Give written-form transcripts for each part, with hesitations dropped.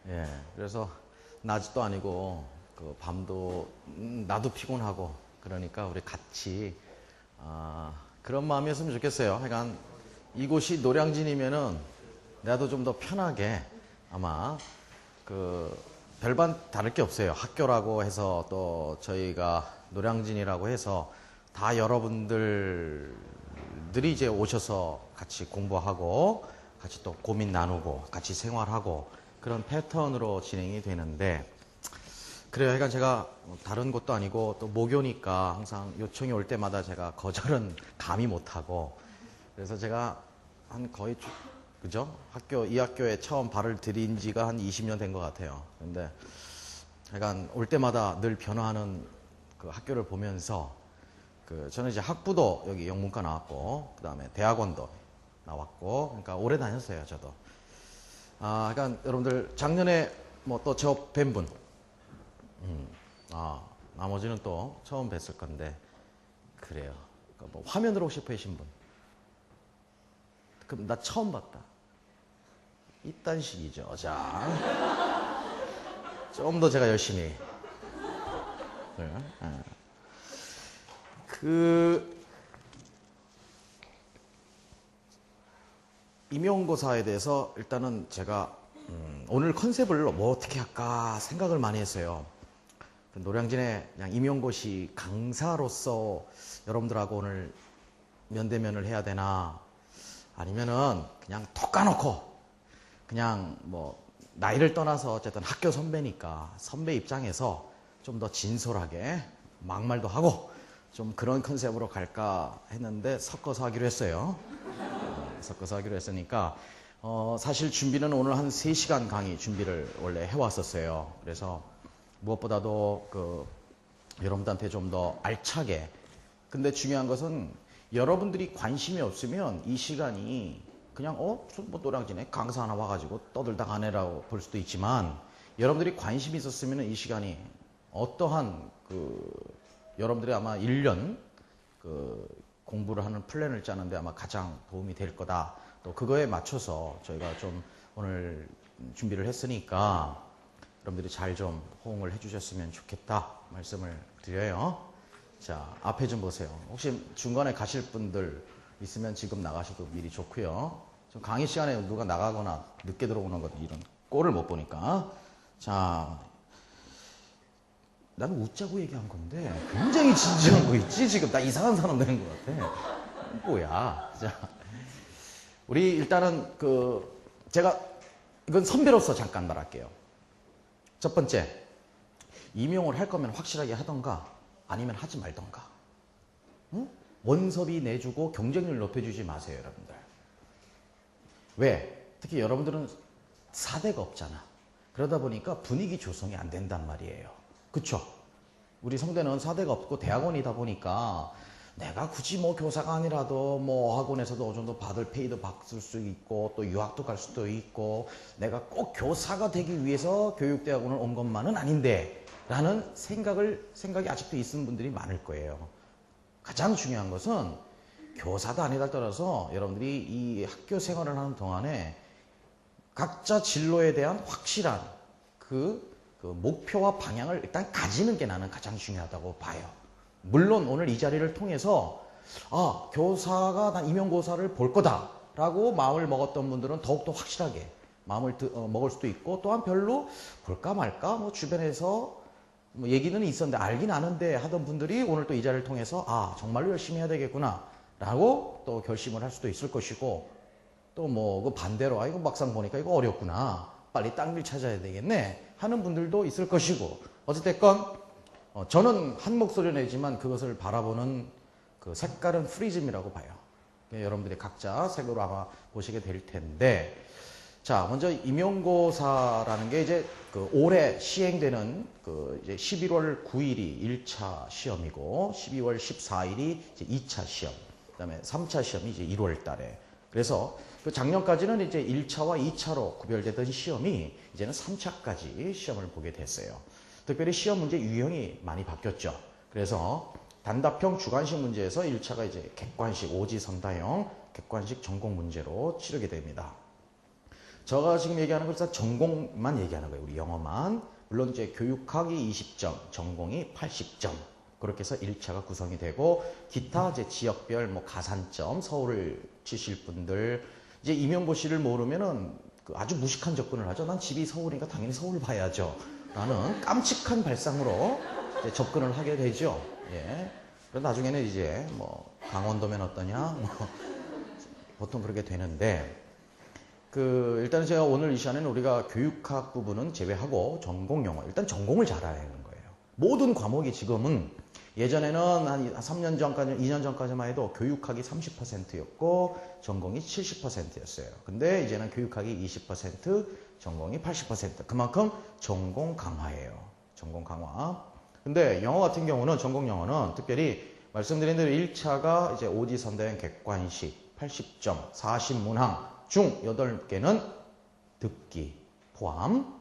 예, 그래서 낮도 아니고 그 밤도 나도 피곤하고 그러니까 우리 같이 그런 마음이었으면 좋겠어요. 하여간 이곳이 노량진이면은 나도 좀 더 편하게 아마 그 별반 다를 게 없어요. 학교라고 해서 또 저희가 노량진이라고 해서 다 여러분들이 이제 오셔서 같이 공부하고 같이 또 고민 나누고 같이 생활하고 그런 패턴으로 진행이 되는데 그래요. 그러니까 제가 다른 곳도 아니고 또 모교니까 항상 요청이 올 때마다 제가 거절은 감히 못하고 그래서 제가 한 거의 그죠? 이 학교에 처음 발을 들인 지가 한 20년 된 것 같아요. 근데 약간 올 때마다 늘 변화하는 그 학교를 보면서 저는 이제 학부도 여기 영문과 나왔고, 그 다음에 대학원도 나왔고, 그러니까 오래 다녔어요, 저도. 그러니까 여러분들 작년에 뭐 또 저 뵌 분, 나머지는 또 처음 뵀을 건데, 그래요. 그러니까 뭐 화면으로 혹시 뵈신 분? 그럼 나 처음 봤다. 이딴 식이죠. 자, 좀 더 제가 열심히. 임용고사에 대해서 일단은 제가 오늘 컨셉을 뭐 어떻게 할까 생각을 많이 했어요. 노량진의 그냥 임용고시 강사로서 여러분들하고 오늘 면대면을 해야 되나 아니면은 그냥 톡 까놓고 그냥 뭐 나이를 떠나서 어쨌든 학교 선배니까 선배 입장에서 좀 더 진솔하게 막말도 하고 좀 그런 컨셉으로 갈까 했는데 섞어서 하기로 했어요. 섞어서 하기로 했으니까 사실 준비는 오늘 한 3시간 강의 준비를 원래 해왔었어요. 그래서 무엇보다도 여러분들한테 좀 더 알차게 근데 중요한 것은 여러분들이 관심이 없으면 이 시간이 그냥 뭐 노량진에 강사 하나 와가지고 떠들다 가네라고 볼 수도 있지만 여러분들이 관심이 있었으면 이 시간이 어떠한 여러분들이 아마 1년 공부를 하는 플랜을 짜는데 아마 가장 도움이 될 거다. 또 그거에 맞춰서 저희가 좀 오늘 준비를 했으니까 여러분들이 잘 좀 호응을 해주셨으면 좋겠다 말씀을 드려요. 자, 앞에 좀 보세요. 혹시 중간에 가실 분들 있으면 지금 나가셔도 미리 좋고요. 좀 강의 시간에 누가 나가거나 늦게 들어오는 것 이런 꼴을 못 보니까. 자, 나는 웃자고 얘기한 건데 굉장히 진지한 거 있지 지금. 나 이상한 사람 되는 것 같아. 뭐야. 자, 우리 일단은 제가 이건 선배로서 잠깐 말할게요. 첫 번째, 임용을 할 거면 확실하게 하던가 아니면 하지 말던가. 응? 원서비 내주고 경쟁률 높여주지 마세요, 여러분들. 왜? 특히 여러분들은 사대가 없잖아. 그러다 보니까 분위기 조성이 안 된단 말이에요. 그쵸? 우리 성대는 사대가 없고 대학원이다 보니까 내가 굳이 뭐 교사가 아니라도 뭐 학원에서도 어느 정도 받을 페이도 받을 수 있고 또 유학도 갈 수도 있고 내가 꼭 교사가 되기 위해서 교육대학원을 온 것만은 아닌데 라는 생각이 아직도 있는 분들이 많을 거예요. 가장 중요한 것은 교사도 아니다 떠나서 여러분들이 이 학교 생활을 하는 동안에 각자 진로에 대한 확실한 그 목표와 방향을 일단 가지는 게 나는 가장 중요하다고 봐요. 물론 오늘 이 자리를 통해서 교사가 난 임용고사를 볼 거다 라고 마음을 먹었던 분들은 더욱더 확실하게 마음을 먹을 수도 있고 또한 별로 볼까 말까 뭐 주변에서 뭐 얘기는 있었는데 알긴 아는데 하던 분들이 오늘 또 이 자리를 통해서 정말로 열심히 해야 되겠구나 라고 또 결심을 할 수도 있을 것이고 또 뭐 그 반대로 이거 막상 보니까 이거 어렵구나 빨리 딴 일 찾아야 되겠네 하는 분들도 있을 것이고 어찌됐건 저는 한 목소리 내지만 그것을 바라보는 그 색깔은 프리즘이라고 봐요. 여러분들이 각자 색으로 아마 보시게 될 텐데 자 먼저 임용고사라는 게 이제 올해 시행되는 이제 11월 9일이 1차 시험이고 12월 14일이 이제 2차 시험 그 다음에 3차 시험이 이제 1월 달에 그래서 작년까지는 이제 1차와 2차로 구별되던 시험이 이제는 3차까지 시험을 보게 됐어요. 특별히 시험 문제 유형이 많이 바뀌었죠. 그래서 단답형 주관식 문제에서 1차가 이제 객관식 오지선다형 객관식 전공 문제로 치르게 됩니다. 제가 지금 얘기하는 건 전공만 얘기하는 거예요. 우리 영어만. 물론 이제 교육학이 20점, 전공이 80점. 그렇게 해서 1차가 구성이 되고 기타 이제 지역별 뭐 가산점, 서울을 치실 분들 이제 임용고시를 모르면은 아주 무식한 접근을 하죠. 난 집이 서울이니까 당연히 서울 봐야죠. 라는 깜찍한 발상으로 이제 접근을 하게 되죠. 예. 그래서 나중에는 이제 뭐 강원도면 어떠냐? 뭐 보통 그렇게 되는데 일단은 제가 오늘 이 시간에는 우리가 교육학 부분은 제외하고 전공 영어, 일단 전공을 잘 알아야 하는 거예요. 모든 과목이 지금은 예전에는 한 3년 전까지, 2년 전까지만 해도 교육학이 30%였고 전공이 70%였어요. 근데 이제는 교육학이 20%, 전공이 80%. 그만큼 전공 강화예요. 전공 강화. 근데 영어 같은 경우는, 전공 영어는 특별히 말씀드린 대로 1차가 이제 오지선다형 객관식 80점, 40문항 중 8개는 듣기 포함.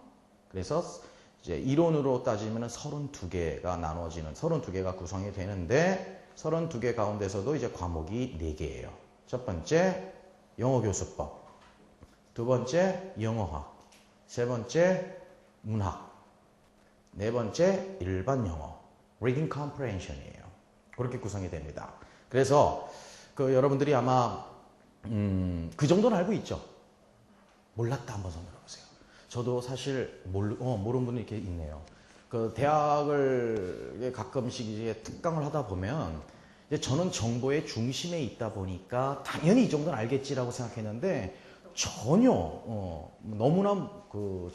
그래서 이제 이론으로 따지면 32개가 나눠지는, 32개가 구성이 되는데 32개 가운데서도 이제 과목이 4개예요. 첫 번째 영어교수법, 두 번째 영어학, 세 번째 문학, 네 번째 일반 영어, reading comprehension이에요. 그렇게 구성이 됩니다. 그래서 여러분들이 아마 그 정도는 알고 있죠? 몰랐다 한번 손들어보세요. 저도 사실 모르는 분이 이렇게 있네요. 대학을 가끔씩 이제 특강을 하다 보면 이제 저는 정보의 중심에 있다 보니까 당연히 이 정도는 알겠지라고 생각했는데 전혀 너무나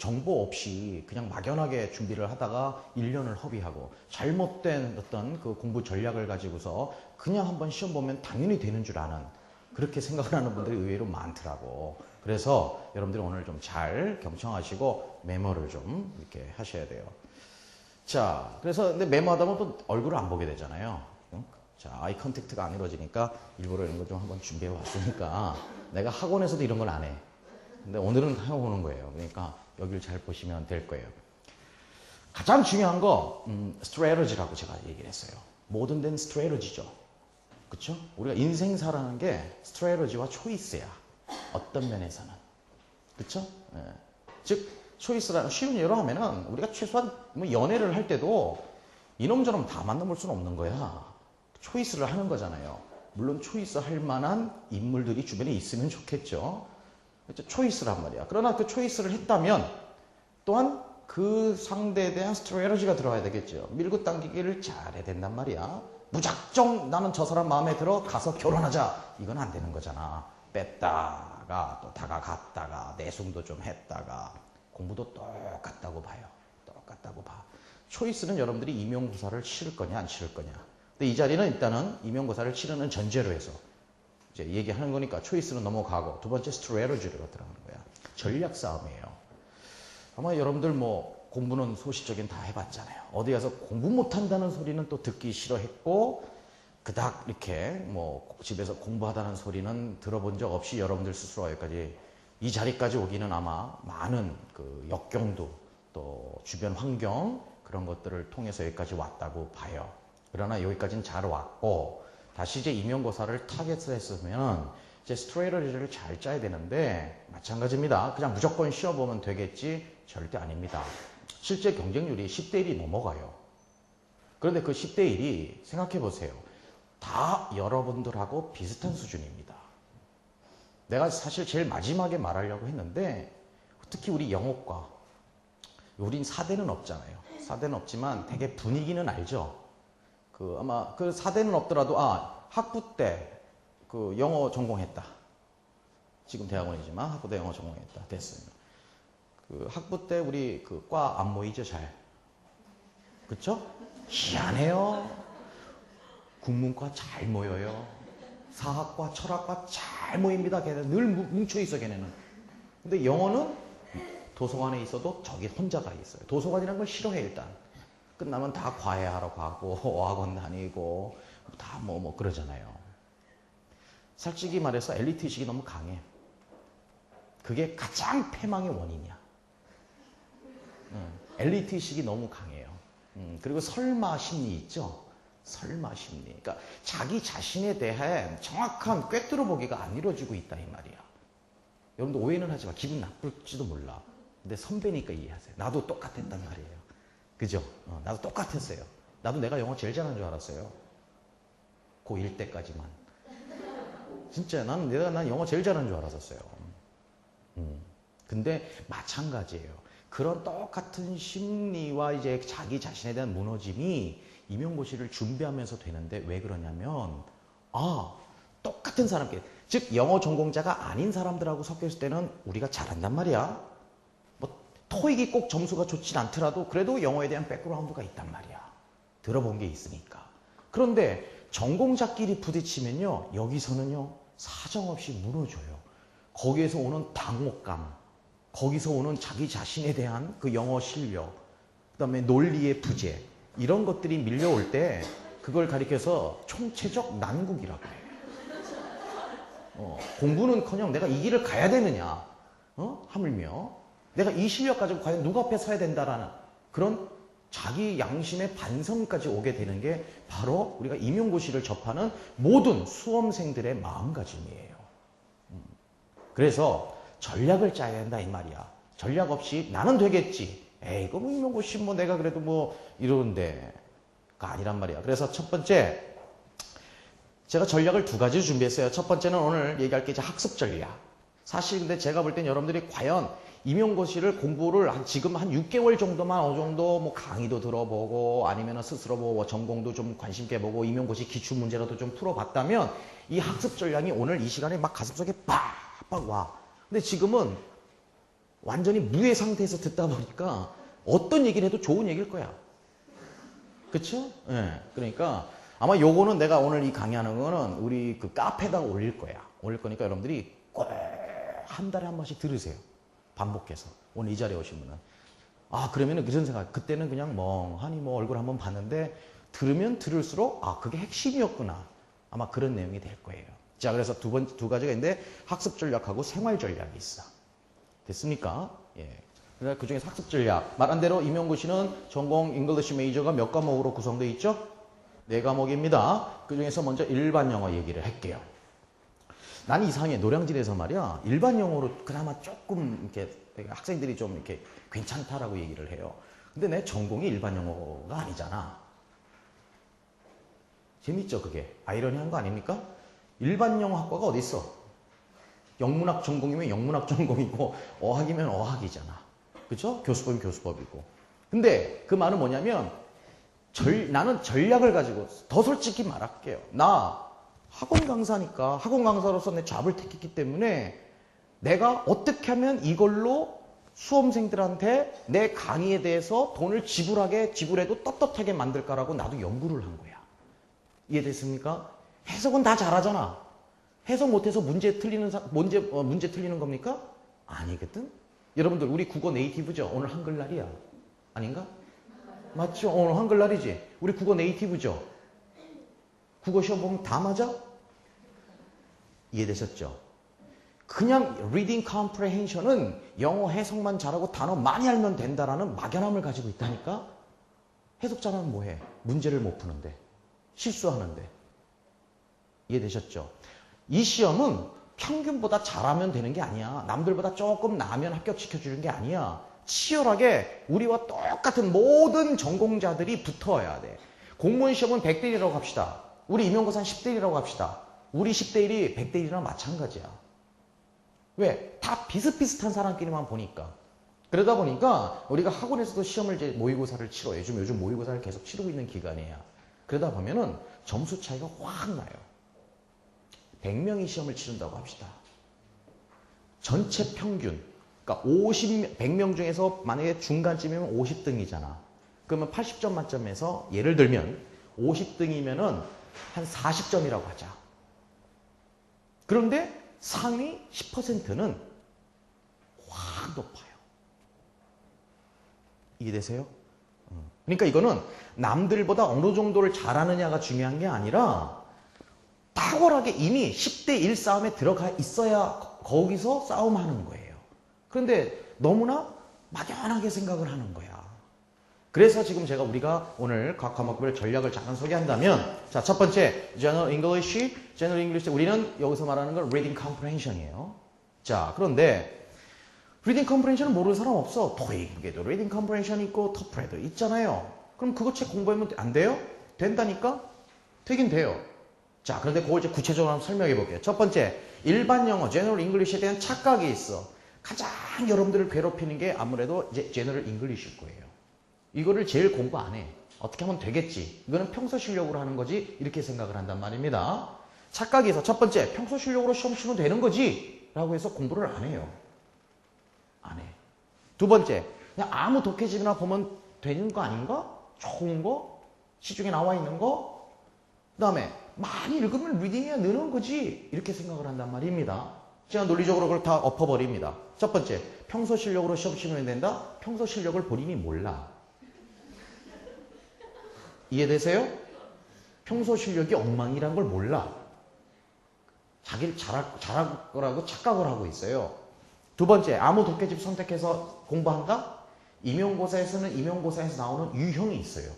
정보 없이 그냥 막연하게 준비를 하다가 1년을 허비하고 잘못된 어떤 공부 전략을 가지고서 그냥 한번 시험 보면 당연히 되는 줄 아는, 그렇게 생각을 하는 분들이 의외로 많더라고. 그래서 여러분들이 오늘 좀 잘 경청하시고 메모를 좀 이렇게 하셔야 돼요. 자, 그래서 근데 메모하다 보면 또 얼굴을 안 보게 되잖아요. 자, 아이 컨택트가 안 이루어지니까 일부러 이런 거 좀 한번 준비해 왔으니까 내가 학원에서도 이런 걸 안 해. 근데 오늘은 해오는 거예요. 그러니까 여기를 잘 보시면 될 거예요. 가장 중요한 거 스트래터지라고 제가 얘기를 했어요. 뭐든 된 스트래터지죠. 그쵸? 우리가 인생 살아가는 게 스트래터지와 초이스야. 어떤 면에서는. 그쵸? 예. 즉 초이스라는, 쉬운 예로 하면은 우리가 최소한 뭐 연애를 할 때도 이놈저놈 다 만나볼 수는 없는 거야. 초이스를 하는 거잖아요. 물론 초이스 할 만한 인물들이 주변에 있으면 좋겠죠. 초이스란 말이야. 그러나 그 초이스를 했다면 또한 그 상대에 대한 스트래터지가 들어가야 되겠죠. 밀고 당기기를 잘해야 된단 말이야. 무작정 나는 저 사람 마음에 들어 가서 결혼하자, 이건 안 되는 거잖아. 뺐다가 또 다가갔다가 내숭도 좀 했다가 공부도 똑같다고 봐요. 똑같다고 봐. 초이스는 여러분들이 임용고사를 치를 거냐 안 치를 거냐. 근데 이 자리는 일단은 임용고사를 치르는 전제로 해서 이제 얘기하는 거니까 초이스는 넘어가고, 두 번째 스트래터지로 들어가는 거야. 전략 싸움이에요. 아마 여러분들 뭐 공부는 소시적인 다 해봤잖아요. 어디 가서 공부 못한다는 소리는 또 듣기 싫어했고, 그닥 이렇게 뭐 집에서 공부하다는 소리는 들어본 적 없이 여러분들 스스로 여기까지 이 자리까지 오기는 아마 많은 역경도 또 주변 환경 그런 것들을 통해서 여기까지 왔다고 봐요. 그러나 여기까지는 잘 왔고, 다시 이제 임용고사를 타겟했으면 이제 스트래터지를 잘 짜야 되는데 마찬가지입니다. 그냥 무조건 쉬어보면 되겠지? 절대 아닙니다. 실제 경쟁률이 10대 1이 넘어가요. 그런데 그 10대 1이 생각해 보세요. 다 여러분들하고 비슷한 수준입니다. 내가 사실 제일 마지막에 말하려고 했는데, 특히 우리 영어과, 우린 사대는 없잖아요. 사대는 없지만 되게 분위기는 알죠. 아마 4대는 없더라도 학부 때 영어 전공했다. 지금 대학원이지만 학부 때 영어 전공했다. 됐어요. 학부 때 우리 과 안 모이죠, 잘. 그쵸? 희한해요. 국문과 잘 모여요. 사학과, 철학과 잘 모입니다. 걔네 늘 뭉쳐 있어, 걔네는. 근데 영어는 도서관에 있어도 저기 혼자 가 있어요. 도서관이라는 걸 싫어해, 일단. 끝나면 다 과외하러 가고 어학원 다니고 다 뭐 그러잖아요. 솔직히 말해서 엘리트의식이 너무 강해. 그게 가장 패망의 원인이야. 엘리트의식이 너무 강해요. 그리고 설마 심리 있죠? 설마 심리. 그러니까 자기 자신에 대해 정확한 꿰뚫어 보기가 안 이루어지고 있다 이 말이야. 여러분도 오해는 하지 마. 기분 나쁠지도 몰라. 근데 선배니까 이해하세요. 나도 똑같았단 말이에요. 그죠? 나도 똑같았어요. 나도 내가 영어 제일 잘하는 줄 알았어요. 고1 때까지만. 진짜 난 영어 제일 잘하는 줄 알았었어요. 근데 마찬가지예요. 그런 똑같은 심리와 이제 자기 자신에 대한 무너짐이 임용고시를 준비하면서 되는데 왜 그러냐면 똑같은 사람끼리 즉 영어 전공자가 아닌 사람들하고 섞여 있을 때는 우리가 잘한단 말이야. 뭐 토익이 꼭 점수가 좋진 않더라도 그래도 영어에 대한 백그라운드가 있단 말이야. 들어본 게 있으니까. 그런데 전공자끼리 부딪히면요. 여기서는요. 사정없이 무너져요. 거기에서 오는 당혹감, 거기서 오는 자기 자신에 대한 그 영어 실력, 그다음에 논리의 부재 이런 것들이 밀려올 때 그걸 가리켜서 총체적 난국이라고 해요. 공부는커녕 내가 이 길을 가야 되느냐, 하물며 내가 이 실력 가지고 과연 누구 앞에 서야 된다라는 그런 자기 양심의 반성까지 오게 되는 게 바로 우리가 임용고시를 접하는 모든 수험생들의 마음가짐이에요. 그래서 전략을 짜야 된다 이 말이야. 전략 없이 나는 되겠지. 에이, 이거 뭐 임용고시 뭐 내가 그래도 뭐 이러는데가 아니란 말이야. 그래서 첫 번째, 제가 전략을 두 가지 준비했어요. 첫 번째는 오늘 얘기할 게 이제 학습 전략. 사실 근데 제가 볼 땐 여러분들이 과연 임용고시를 공부를 지금 한 6개월 정도만 어느 정도 뭐 강의도 들어보고 아니면 스스로 뭐 전공도 좀 관심 있게 보고 임용고시 기출 문제라도 좀 풀어봤다면 이 학습 전략이 오늘 이 시간에 막 가슴속에 빡빡 와. 근데 지금은 완전히 무의 상태에서 듣다 보니까 어떤 얘기를 해도 좋은 얘기일 거야. 그쵸? 예. 네. 그러니까 아마 요거는 내가 오늘 이 강의하는 거는 우리 그 카페에다가 올릴 거야. 올릴 거니까 여러분들이 꼭 한 달에 한 번씩 들으세요. 반복해서. 오늘 이 자리에 오신 분은. 그러면은 그런 생각. 그때는 그냥 멍하니 뭐 얼굴 한번 봤는데 들으면 들을수록 그게 핵심이었구나. 아마 그런 내용이 될 거예요. 자, 그래서 두 가지가 있는데 학습 전략하고 생활 전략이 있어. 됐습니까? 예. 그래서 그 중에 학습 전략. 말한 대로 임용고시는 전공 잉글리시 메이저가 몇 과목으로 구성되어 있죠? 4과목입니다. 그 중에서 먼저 일반 영어 얘기를 할게요. 난 이상해. 노량진에서 말이야. 일반 영어로 그나마 조금 이렇게 학생들이 좀 이렇게 괜찮다라고 얘기를 해요. 근데 내 전공이 일반 영어가 아니잖아. 재밌죠, 그게? 아이러니한 거 아닙니까? 일반 영어 학과가 어디 있어? 영문학 전공이면 영문학 전공이고 어학이면 어학이잖아. 그죠? 교수법이면 교수법이고. 근데 그 말은 뭐냐면 나는 전략을 가지고 더 솔직히 말할게요. 나 학원 강사니까 학원 강사로서 내 잡을 택했기 때문에 내가 어떻게 하면 이걸로 수험생들한테 내 강의에 대해서 돈을 지불해도 떳떳하게 만들까라고 나도 연구를 한 거야. 이해됐습니까? 해석은 다 잘하잖아. 해석 못해서 문제 틀리는 겁니까? 아니거든. 여러분들 우리 국어 네이티브죠? 오늘 한글날이야. 아닌가? 맞죠? 오늘 한글날이지. 우리 국어 네이티브죠? 국어 시험 보면 다 맞아? 이해되셨죠? 그냥 reading comprehension은 영어 해석만 잘하고 단어 많이 알면 된다라는 막연함을 가지고 있다니까? 해석 잘하면 뭐해? 문제를 못 푸는데. 실수하는데. 이해되셨죠? 이 시험은 평균보다 잘하면 되는 게 아니야. 남들보다 조금 나으면 합격시켜주는 게 아니야. 치열하게 우리와 똑같은 모든 전공자들이 붙어야 돼. 공무원 시험은 100대 1이라고 합시다. 우리 임용고사는 10대 1이라고 합시다. 우리 10대 1이 100대 1이랑 마찬가지야. 왜? 다 비슷비슷한 사람끼리만 보니까. 그러다 보니까 우리가 학원에서도 시험을 이제 모의고사를 치러 요즘 모의고사를 계속 치르고 있는 기간이에요. 그러다 보면은 점수 차이가 확 나요. 100명이 시험을 치른다고 합시다. 전체 평균, 그러니까 100명 중에서 만약에 중간쯤이면 50등이잖아. 그러면 80점 만점에서 예를 들면 50등이면은 한 40점이라고 하자. 그런데 상위 10%는 확 높아요. 이해되세요? 그러니까 이거는 남들보다 어느 정도를 잘하느냐가 중요한 게 아니라 탁월하게 이미 10대 1 싸움에 들어가 있어야 거기서 싸움하는 거예요. 그런데 너무나 막연하게 생각을 하는 거야. 그래서 지금 우리가 오늘 각 과목별 전략을 잠깐 소개한다면, 자, 첫 번째, General English. 우리는 여기서 말하는 건 Reading Comprehension이에요. 자, 그런데 리딩 컴프레hension을 모르는 사람 없어. 토익에도 리딩 컴프레hen션 있고 토플에도 있잖아요. 그럼 그거 책 공부하면 안 돼요? 된다니까? 되긴 돼요. 자, 그런데 그걸 이제 구체적으로 한번 설명해 볼게요. 첫 번째, 일반 영어, 제너럴 잉글리시에 대한 착각이 있어. 가장 여러분들을 괴롭히는 게 아무래도 이제 제너럴 잉글리시일 거예요. 이거를 제일 공부 안 해. 어떻게 하면 되겠지. 이거는 평소 실력으로 하는 거지. 이렇게 생각을 한단 말입니다. 착각이 있어. 첫 번째, 평소 실력으로 시험 치면 되는 거지. 라고 해서 공부를 안 해요. 안 해. 두 번째, 그냥 아무 독해집이나 보면 되는 거 아닌가? 좋은 거? 시중에 나와 있는 거? 그 다음에 많이 읽으면 리딩이 느는 거지. 이렇게 생각을 한단 말입니다. 제가 논리적으로 그걸 다 엎어버립니다. 첫 번째, 평소 실력으로 시험 치면 된다? 평소 실력을 본인이 몰라. 이해되세요? 평소 실력이 엉망이란 걸 몰라. 자기를 잘할 거라고 착각을 하고 있어요. 두 번째, 아무 독해집 선택해서 공부한다? 임용고사에서는 임용고사에서 나오는 유형이 있어요.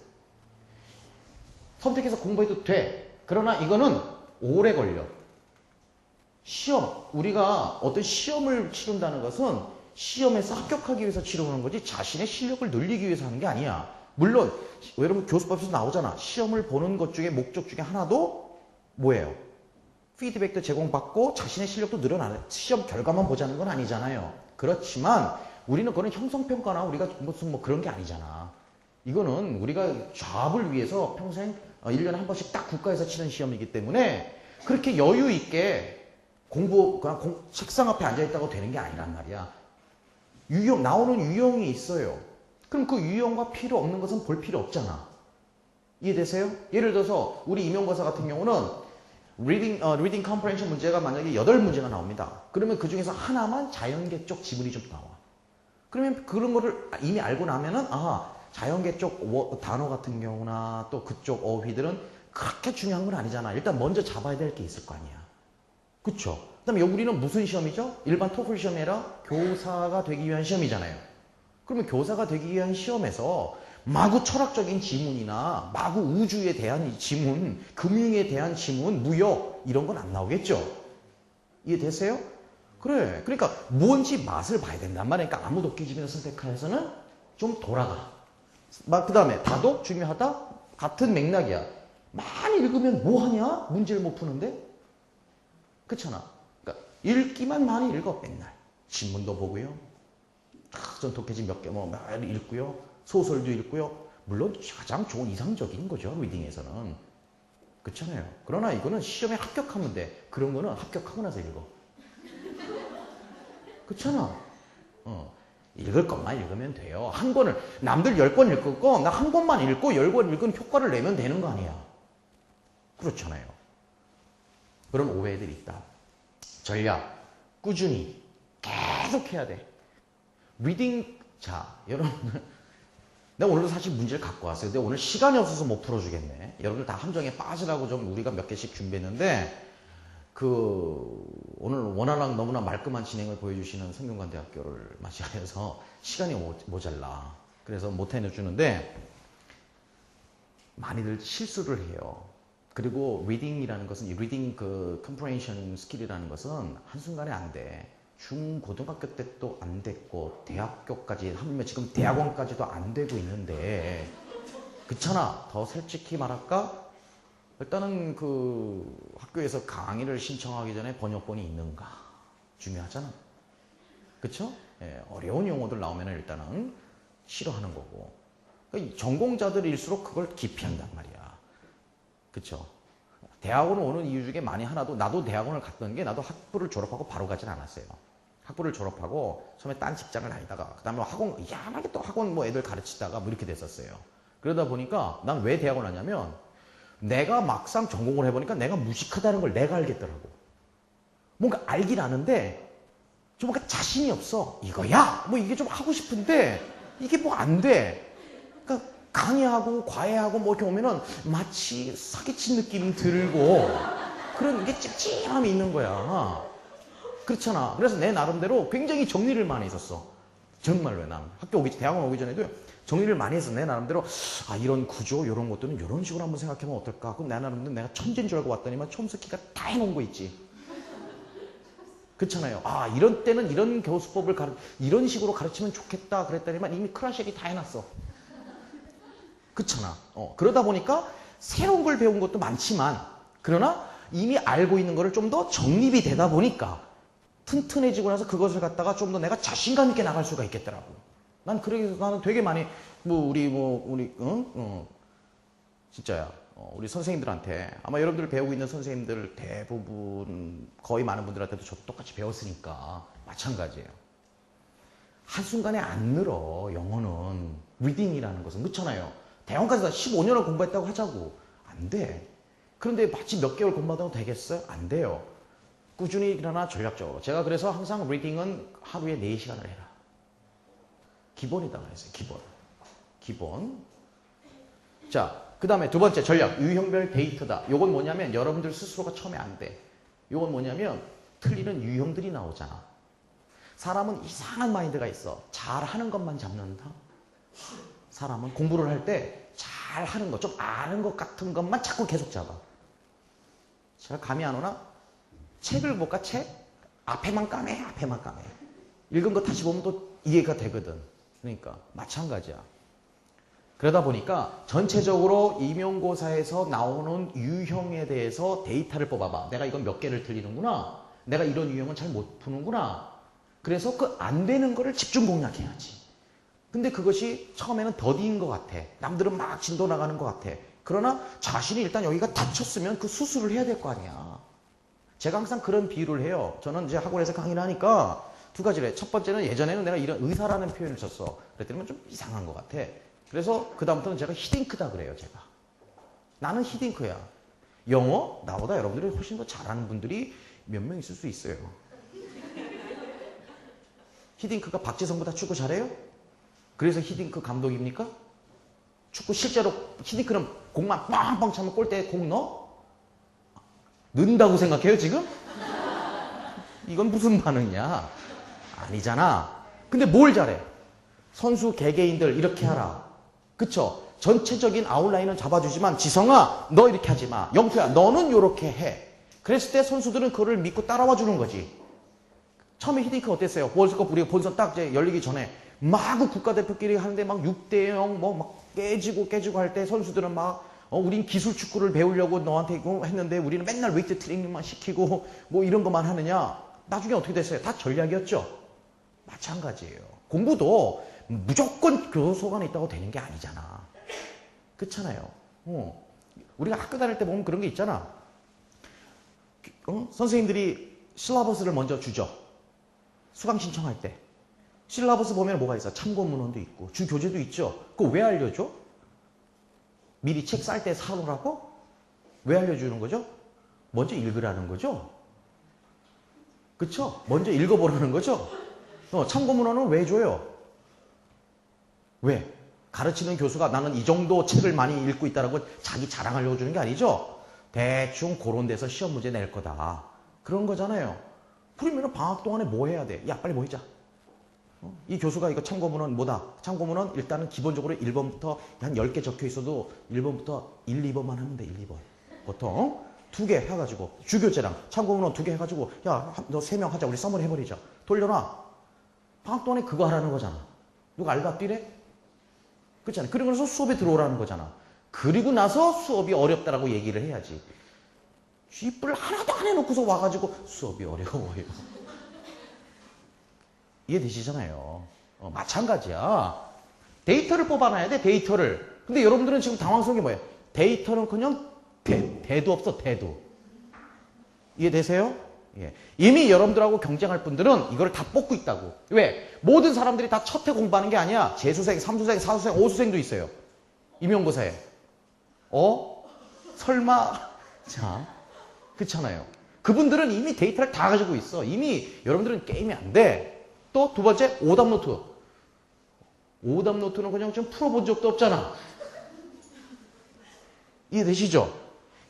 선택해서 공부해도 돼. 그러나 이거는 오래 걸려. 시험, 우리가 어떤 시험을 치른다는 것은 시험에서 합격하기 위해서 치르는 거지 자신의 실력을 늘리기 위해서 하는 게 아니야. 물론 여러분 교수법에서 나오잖아. 시험을 보는 것 중에 목적 중에 하나도 뭐예요? 피드백도 제공받고 자신의 실력도 늘어나는, 시험 결과만 보자는 건 아니잖아요. 그렇지만 우리는 그거는 형성평가나 우리가 무슨 뭐 그런 게 아니잖아. 이거는 우리가 잡을 위해서 평생 1년에 한 번씩 딱 국가에서 치는 시험이기 때문에 그렇게 여유 있게 공부, 그냥 책상 앞에 앉아있다고 되는 게 아니란 말이야. 유형, 나오는 유형이 있어요. 그럼 그 유형과 필요 없는 것은 볼 필요 없잖아. 이해되세요? 예를 들어서 우리 임용고사 같은 경우는 리딩 컴프레hen션 문제가 만약에 8문제가 나옵니다. 그러면 그 중에서 하나만 자연계 쪽 지문이 좀 나와. 그러면 그런 거를 이미 알고 나면은 자연계 쪽 단어 같은 경우나 또 그쪽 어휘들은 그렇게 중요한 건 아니잖아. 일단 먼저 잡아야 될 게 있을 거 아니야. 그쵸? 그 다음에 우리는 무슨 시험이죠? 일반 토플 시험이 아니라 교사가 되기 위한 시험이잖아요. 그러면 교사가 되기 위한 시험에서 마구 철학적인 지문이나 마구 우주에 대한 지문, 금융에 대한 지문, 무역 이런 건 안 나오겠죠? 이해되세요? 그래. 그러니까 뭔지 맛을 봐야 된단 말이야. 그러니까 아무 독해집이나 선택해서는 좀 돌아가. 그 다음에 다독 중요하다? 같은 맥락이야. 많이 읽으면 뭐하냐? 문제를 못 푸는데? 그렇잖아. 그러니까 읽기만 많이 읽어 맨날. 신문도 보고요. 전 독해집 몇 개 많이 읽고요. 소설도 읽고요. 물론 가장 좋은 이상적인 거죠. 리딩에서는. 그렇잖아요. 그러나 이거는 시험에 합격하면 돼. 그런 거는 합격하고 나서 읽어. 그렇잖아. 읽을 것만 읽으면 돼요. 한 권을 남들 10권 읽을 거 나 한 권만 읽고 10권 읽은 효과를 내면 되는 거 아니야. 그렇잖아요. 그런 오해들이 있다. 전략 꾸준히 계속 해야 돼. 리딩 자 여러분 내가 오늘도 사실 문제를 갖고 왔어요. 근데 오늘 시간이 없어서 못 풀어주겠네. 여러분들 다 함정에 빠지라고 좀 우리가 몇 개씩 준비했는데 오늘 원활한 너무나 말끔한 진행을 보여주시는 성균관대학교를 맞이하여서 시간이 모자라. 그래서 못 해내주는데 많이들 실수를 해요. 그리고 리딩이라는 것은 이 리딩 컴프레hen션 스킬이라는 것은 한순간에 안 돼. 중고등학교 때도 안 됐고 대학교까지 하면 지금 대학원까지도 안 되고 있는데 그렇잖아. 더 솔직히 말할까? 일단은 학교에서 강의를 신청하기 전에 번역본이 있는가 중요하잖아. 그쵸? 예, 어려운 용어들 나오면 일단은 싫어하는 거고. 그러니까 전공자들일수록 그걸 기피한단 말이야. 그쵸? 대학원을 오는 이유 중에 많이 하나도 나도 대학원을 갔던 게 나도 학부를 졸업하고 바로 가진 않았어요. 학부를 졸업하고 처음에 딴 직장을 다니다가 그 다음에 학원 이상하게 또 학원 애들 가르치다가 이렇게 됐었어요. 그러다 보니까 난 왜 대학원을 하냐면 내가 막상 전공을 해보니까 내가 무식하다는 걸 내가 알겠더라고. 뭔가 알긴 아는데 좀 뭔가 자신이 없어. 이거야! 이게 좀 하고 싶은데 이게 안 돼. 그러니까 강의하고 과외하고 이렇게 오면은 마치 사기친 느낌이 들고 그런 게 찝찝함이 있는 거야. 그렇잖아. 그래서 내 나름대로 굉장히 정리를 많이 했었어. 정말로 난 대학원 오기 전에도 정리를 많이 해서 내 나름대로 이런 구조 이런 것들은 이런 식으로 한번 생각해보면 어떨까. 그럼 내 나름대로 내가 천재인 줄 알고 왔더니만 촘스키가 다 해놓은 거 있지. 그렇잖아요. 아, 이런 때는 이런 교수법을 이런 식으로 가르치면 좋겠다 그랬더니만 이미 클래식이 다 해놨어. 그렇잖아. 그러다 보니까 새로운 걸 배운 것도 많지만 그러나 이미 알고 있는 거를 좀 더 정립이 되다 보니까 튼튼해지고 나서 그것을 갖다가 좀 더 내가 자신감 있게 나갈 수가 있겠더라고. 나는 되게 많이 진짜야. 우리 선생님들한테 아마 여러분들 배우고 있는 선생님들 대부분 거의 많은 분들한테도 저도 똑같이 배웠으니까 마찬가지예요. 한순간에 안 늘어. 영어는 리딩이라는 것은 그렇잖아요. 대학원까지 15년을 공부했다고 하자고 안 돼. 그런데 마치 몇 개월 공부하다고 되겠어요? 안 돼요. 꾸준히 그러나 전략적으로. 제가 그래서 항상 리딩은 하루에 4시간을 해라. 기본이다 그랬어요. 기본. 자, 그 다음에 두 번째 전략, 유형별 데이터다. 요건 뭐냐면 여러분들 스스로가 처음에 안 돼. 요건 뭐냐면 틀리는 유형들이 나오잖아. 사람은 이상한 마인드가 있어. 잘하는 것만 잡는다. 사람은 공부를 할 때 잘하는 것, 좀 아는 것 같은 것만 자꾸 계속 잡아. 제가 감이 안 오나? 책을 볼까? 책? 앞에만 까매. 읽은 거 다시 보면 또 이해가 되거든. 그러니까 마찬가지야. 그러다 보니까 전체적으로 임용고사에서 나오는 유형에 대해서 데이터를 뽑아봐. 내가 이건 몇 개를 틀리는구나. 내가 이런 유형은 잘 못 푸는구나. 그래서 그 안 되는 거를 집중 공략해야지. 근데 그것이 처음에는 더디인 것 같아. 남들은 막 진도 나가는 것 같아. 그러나 자신이 일단 여기가 다쳤으면 그 수술을 해야 될 거 아니야. 제가 항상 그런 비유를 해요. 저는 이제 학원에서 강의를 하니까 두 가지를 해. 첫 번째는 예전에는 내가 이런 의사라는 표현을 썼어. 그랬더니 좀 이상한 것 같아. 그래서 그다음부터는 제가 히딩크다 그래요. 제가. 나는 히딩크야. 영어? 나보다 여러분들이 훨씬 더 잘하는 분들이 몇 명 있을 수 있어요. 히딩크가 박지성보다 축구 잘해요? 그래서 히딩크 감독입니까? 축구 실제로 히딩크는 공만 빵빵 차면 골대에 공 넣어? 넣는다고 생각해요 지금? 이건 무슨 반응이야? 아니잖아. 근데 뭘 잘해? 선수 개개인들 이렇게 하라. 그쵸? 전체적인 아웃라인은 잡아주지만 지성아 너 이렇게 하지 마. 영표야 너는 이렇게 해. 그랬을 때 선수들은 그거를 믿고 따라와 주는 거지. 처음에 히딩크 어땠어요? 월드컵 우리가 본선 딱 이제 열리기 전에 마구 국가대표끼리 하는데 막 6대0 뭐 막 깨지고 할 때 선수들은 막 우린 기술 축구를 배우려고 너한테 이거 했는데 우리는 맨날 웨이트 트레이닝만 시키고 뭐 이런 것만 하느냐. 나중에 어떻게 됐어요? 다 전략이었죠? 마찬가지예요. 공부도 무조건 교수 안에 있다고 되는 게 아니잖아. 그렇잖아요. 우리가 학교 다닐 때 보면 그런 게 있잖아. 선생님들이 실라버스를 먼저 주죠. 수강 신청할 때. 실라버스 보면 뭐가 있어? 참고문헌도 있고 주교재도 있죠. 그거 왜 알려줘? 미리 책 쌀 때 사놓으라고? 왜 알려주는 거죠? 먼저 읽으라는 거죠. 그쵸? 먼저 읽어보라는 거죠. 참고문헌은 왜 줘요? 왜? 가르치는 교수가 나는 이 정도 책을 많이 읽고 있다라고 자기 자랑하려고 주는 게 아니죠. 대충 그런 데서 시험 문제 낼 거다. 그런 거잖아요. 그러면 방학 동안에 뭐 해야 돼? 야 빨리 모이자. 이 교수가 이거 참고문헌 뭐다? 참고문헌 일단은 기본적으로 1번부터 한 10개 적혀 있어도 1번부터 1, 2번만 하면 돼. 1, 2번. 보통 2개 해가지고 주교재랑 참고문헌 2개 해가지고 야 너 3명 하자. 우리 서머리 해버리자. 돌려놔. 방학 동안에 그거 하라는 거잖아. 누가 알고 앞뒤래? 그렇잖아. 그리고 나서 수업에 들어오라는 거잖아. 그리고 나서 수업이 어렵다라고 얘기를 해야지. 쥐뿔 하나도 안 해놓고서 와가지고 수업이 어려워요. 이해되시잖아요. 마찬가지야. 데이터를 뽑아놔야 돼. 데이터를. 근데 여러분들은 지금 당황스러운 게 뭐예요? 데이터는 그냥 대도 없어. 대도. 이해되세요? 예. 이미 여러분들하고 경쟁할 분들은 이걸 다 뽑고 있다고. 왜? 모든 사람들이 다 첫 해 공부하는 게 아니야. 재수생, 삼수생, 사수생, 오수생도 있어요. 임용고사에. 설마? 자, 그렇잖아요. 그분들은 이미 데이터를 다 가지고 있어. 이미 여러분들은 게임이 안 돼. 또 두 번째, 오답노트. 오답노트는 그냥 좀 풀어본 적도 없잖아. 이해되시죠?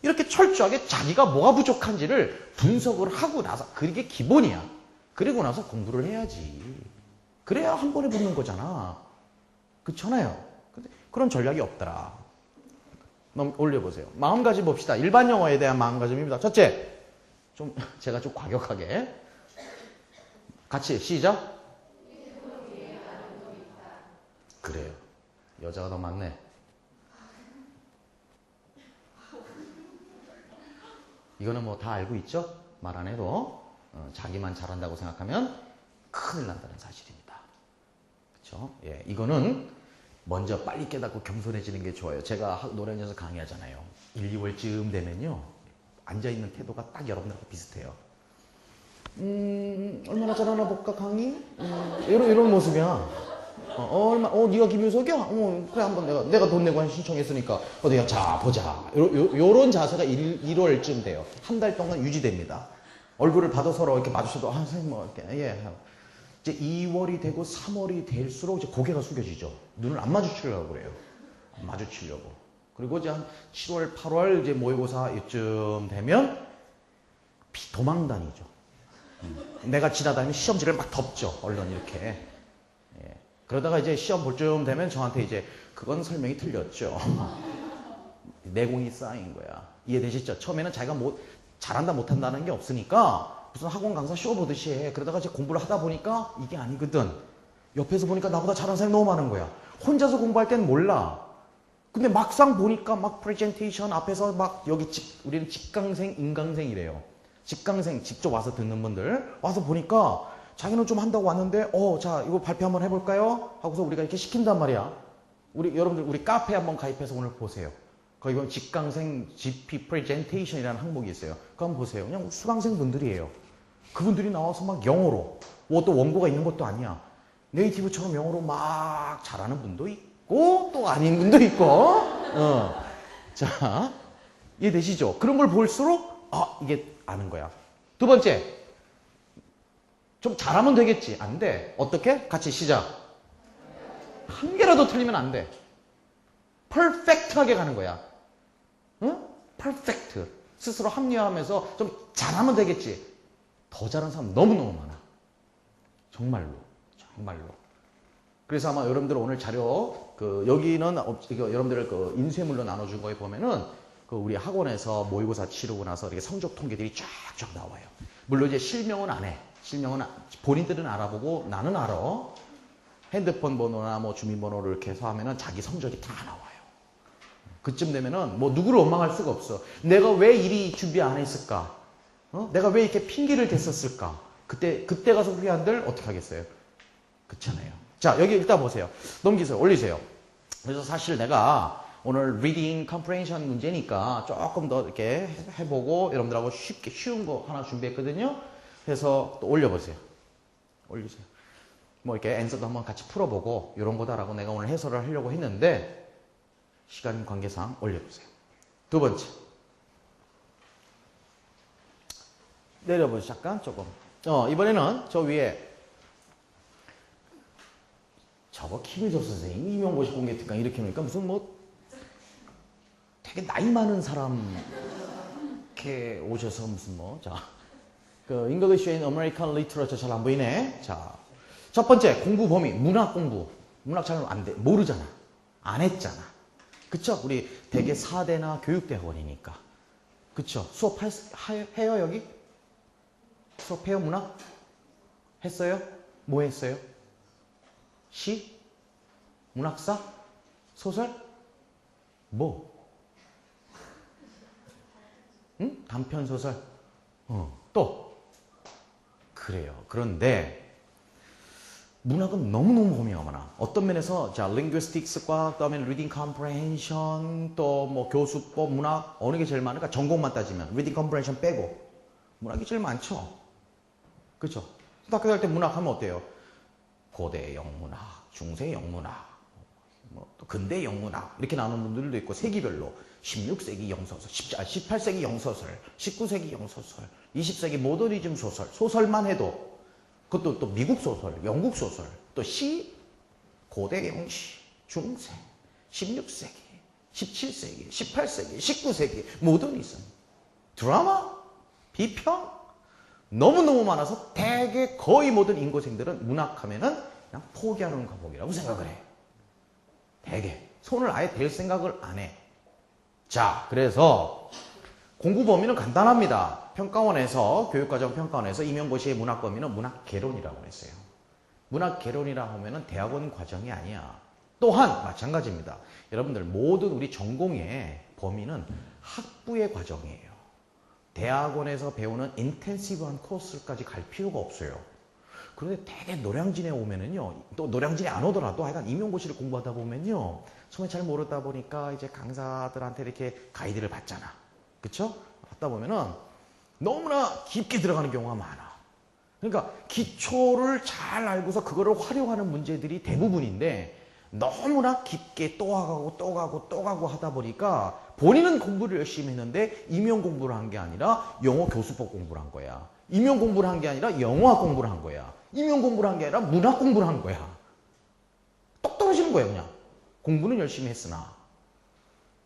이렇게 철저하게 자기가 뭐가 부족한지를 분석을 하고 나서 그게 기본이야. 그리고 나서 공부를 해야지. 그래야 한 번에 붙는 거잖아. 그렇잖아요. 근데 그런 전략이 없더라. 올려보세요. 마음가짐 봅시다. 일반 영어에 대한 마음가짐입니다. 첫째, 제가 좀 과격하게. 같이 시작. 그래요. 여자가 더 많네. 이거는 뭐 다 알고 있죠? 말 안 해도 자기만 잘한다고 생각하면 큰일 난다는 사실입니다. 그렇죠? 예, 이거는 먼저 빨리 깨닫고 겸손해지는 게 좋아요. 제가 노래연에서 강의하잖아요. 1, 2월쯤 되면요. 앉아있는 태도가 딱 여러분들하고 비슷해요. 얼마나 잘하나 볼까 강의? 이런 모습이야. 네가 김유석이야? 그래, 한번 내가 돈 내고 신청했으니까, 내가 자, 보자. 요런 자세가 1월쯤 돼요. 한 달 동안 유지됩니다. 얼굴을 봐도 서로 이렇게 마주쳐도, 선생님, 뭐, 이렇게, 예. 이제 2월이 되고 3월이 될수록 이제 고개가 숙여지죠. 눈을 안 마주치려고 그래요. 안 마주치려고. 그리고 이제 한 7월, 8월 이제 모의고사 이쯤 되면 도망 다니죠. 내가 지나다니면 시험지를 막 덮죠. 얼른 이렇게. 예. 그러다가 이제 시험 볼 쯤 되면 저한테 이제 그건 설명이 틀렸죠. 내공이 쌓인 거야. 이해되시죠? 처음에는 자기가 잘한다 못한다는 게 없으니까 무슨 학원 강사 쇼 보듯이 해. 그러다가 이제 공부를 하다 보니까 이게 아니거든. 옆에서 보니까 나보다 잘하는 사람이 너무 많은 거야. 혼자서 공부할 땐 몰라. 근데 막상 보니까 막 프레젠테이션 앞에서 막 여기 우리는 직강생, 인강생이래요. 직강생 직접 와서 듣는 분들 와서 보니까 자기는 좀 한다고 왔는데 자 이거 발표 한번 해볼까요? 하고서 우리가 이렇게 시킨단 말이야. 여러분들 우리 카페 한번 가입해서 오늘 보세요. 거기 보면 직강생 GP 프레젠테이션이라는 항목이 있어요. 그거 한번 보세요. 그냥 수강생 분들이에요. 그분들이 나와서 막 영어로 또 원고가 있는 것도 아니야. 네이티브처럼 영어로 막 잘하는 분도 있고 또 아닌 분도 있고 자 이해되시죠? 그런 걸 볼수록 이게 아는 거야. 두 번째 좀 잘하면 되겠지. 안 돼. 어떻게? 같이 시작. 한 개라도 틀리면 안 돼. 퍼펙트하게 가는 거야. 응? 퍼펙트. 스스로 합리화하면서 좀 잘하면 되겠지. 더 잘하는 사람 너무너무 많아. 정말로. 그래서 아마 여러분들 오늘 자료 여기는 여러분들 인쇄물로 나눠준 거에 보면은 우리 학원에서 모의고사 치르고 나서 이렇게 성적 통계들이 쫙쫙 나와요. 물론 이제 실명은 안 해. 실명은 본인들은 알아보고 나는 알아. 핸드폰 번호나 뭐 주민번호를 이렇게 해서 하면은 자기 성적이 다 나와요. 그쯤 되면은 뭐 누구를 원망할 수가 없어. 내가 왜 이리 준비 안 했을까? 내가 왜 이렇게 핑계를 댔었을까? 그때 가서 후회한들 어떻게 하겠어요? 그렇잖아요. 자, 여기 일단 보세요. 넘기세요. 올리세요. 그래서 사실 내가 오늘 reading comprehension 문제니까 조금 더 이렇게 해보고 여러분들하고 쉬운 거 하나 준비했거든요. 해서 또 올려보세요. 올리세요. 뭐 이렇게 앤서도 한번 같이 풀어보고 이런 거다라고 내가 오늘 해설을 하려고 했는데 시간 관계상 올려보세요. 두 번째. 내려보세요. 잠깐 조금. 이번에는 저 위에 저거 김희석 선생님 임용고시 공개 특강 이렇게 놓으니까 무슨 뭐 되게 나이 많은 사람 이렇게 오셔서 무슨 English and American Literature 잘 안 보이네. 자, 첫 번째 공부 범위 문학 공부. 문학 잘 안 돼. 모르잖아. 안 했잖아. 그쵸? 우리 대개 4대나 교육대학원이니까. 그쵸? 해요 여기? 수업해요 문학? 했어요? 뭐 했어요? 시? 문학사? 소설? 뭐? 응? 단편소설? 또? 그래요. 그런데 문학은 너무너무 범위가 많아. 어떤 면에서 linguistics과 그다음에 reading comprehension 또 뭐 교수법 문학 어느 게 제일 많을까? 전공만 따지면 reading comprehension 빼고 문학이 제일 많죠. 그렇죠? 학교 갈 때 문학 하면 어때요? 고대 영문학, 중세 영문학, 또 근대 영문학 이렇게 나누는 분들도 있고 세기별로 16세기 영소설, 18세기 영소설, 19세기 영소설, 20세기 모더니즘 소설, 소설만 해도 그것도 또 미국 소설, 영국 소설, 또 시, 고대 영시, 중세, 16세기, 17세기, 18세기, 19세기, 모더니즘, 드라마, 비평 너무너무 많아서 대개 거의 모든 인고생들은 문학하면은 그냥 포기하는 과목이라고 생각을 해. 대개 손을 아예 댈 생각을 안 해. 자, 그래서 공부 범위는 간단합니다. 평가원에서, 교육과정 평가원에서 임용고시의 문학 범위는 문학개론이라고 했어요. 문학개론이라고 하면은 대학원 과정이 아니야. 또한 마찬가지입니다. 여러분들 모든 우리 전공의 범위는 학부의 과정이에요. 대학원에서 배우는 인텐시브한 코스까지 갈 필요가 없어요. 그런데 되게 노량진에 오면은요, 또 노량진에 안 오더라도 하여간 임용고시를 공부하다 보면요, 처음에 잘 모르다 보니까 이제 강사들한테 이렇게 가이드를 받잖아. 그쵸? 받다 보면은 너무나 깊게 들어가는 경우가 많아. 그러니까 기초를 잘 알고서 그거를 활용하는 문제들이 대부분인데 너무나 깊게 또 가고 하다 보니까 본인은 공부를 열심히 했는데 임용 공부를 한 게 아니라 영어 교수법 공부를 한 거야. 임용 공부를 한 게 아니라 영어학 공부를 한 거야. 임용 공부를 한 게 아니라 문학 공부를 한 거야. 똑 떨어지는 거야, 그냥. 공부는 열심히 했으나.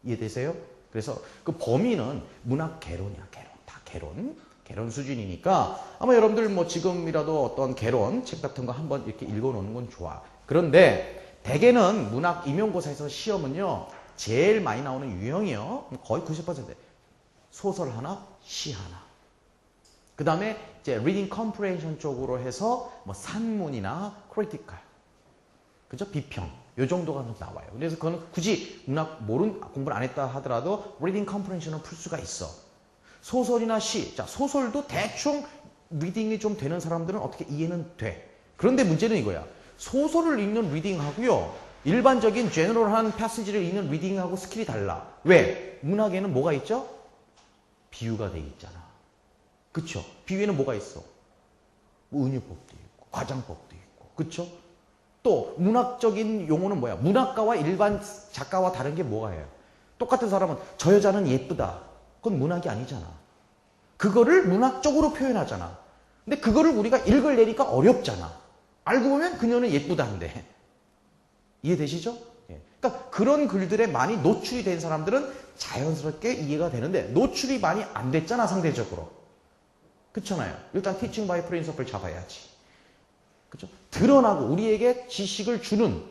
이해되세요? 그래서 그 범위는 문학 개론이야, 개론. 다 개론. 개론 수준이니까 아마 여러분들 뭐 지금이라도 어떤 개론 책 같은 거 한번 이렇게 읽어놓는 건 좋아. 그런데 대개는 문학 임용고사에서 시험은요, 제일 많이 나오는 유형이요. 거의 90%. 소설 하나, 시 하나. 그 다음에 이제 reading comprehension 쪽으로 해서 뭐 산문이나 critical. 그죠? 비평. 요 정도가 나와요. 그래서 그거는 굳이 문학 공부를 안 했다 하더라도 reading comprehension은 풀 수가 있어. 소설이나 시. 자, 소설도 대충 리딩이 좀 되는 사람들은 어떻게 이해는 돼. 그런데 문제는 이거야. 소설을 읽는 리딩하고요, 일반적인 제너럴한 패시지를 읽는 리딩하고 스킬이 달라. 왜? 문학에는 뭐가 있죠? 비유가 돼 있잖아. 그쵸? 비유에는 뭐가 있어? 뭐 은유법도 있고 과장법도 있고. 그쵸? 또 문학적인 용어는 뭐야? 문학가와 일반 작가와 다른 게 뭐가 해요? 똑같은 사람은 저 여자는 예쁘다. 그건 문학이 아니잖아. 그거를 문학적으로 표현하잖아. 근데 그거를 우리가 읽으려니까 어렵잖아. 알고 보면 그녀는 예쁘다는데. 이해되시죠? 예. 그러니까 그런 글들에 많이 노출이 된 사람들은 자연스럽게 이해가 되는데 노출이 많이 안 됐잖아, 상대적으로. 그렇잖아요. 일단 teaching by principle 잡아야지. 그렇죠? 드러나고 우리에게 지식을 주는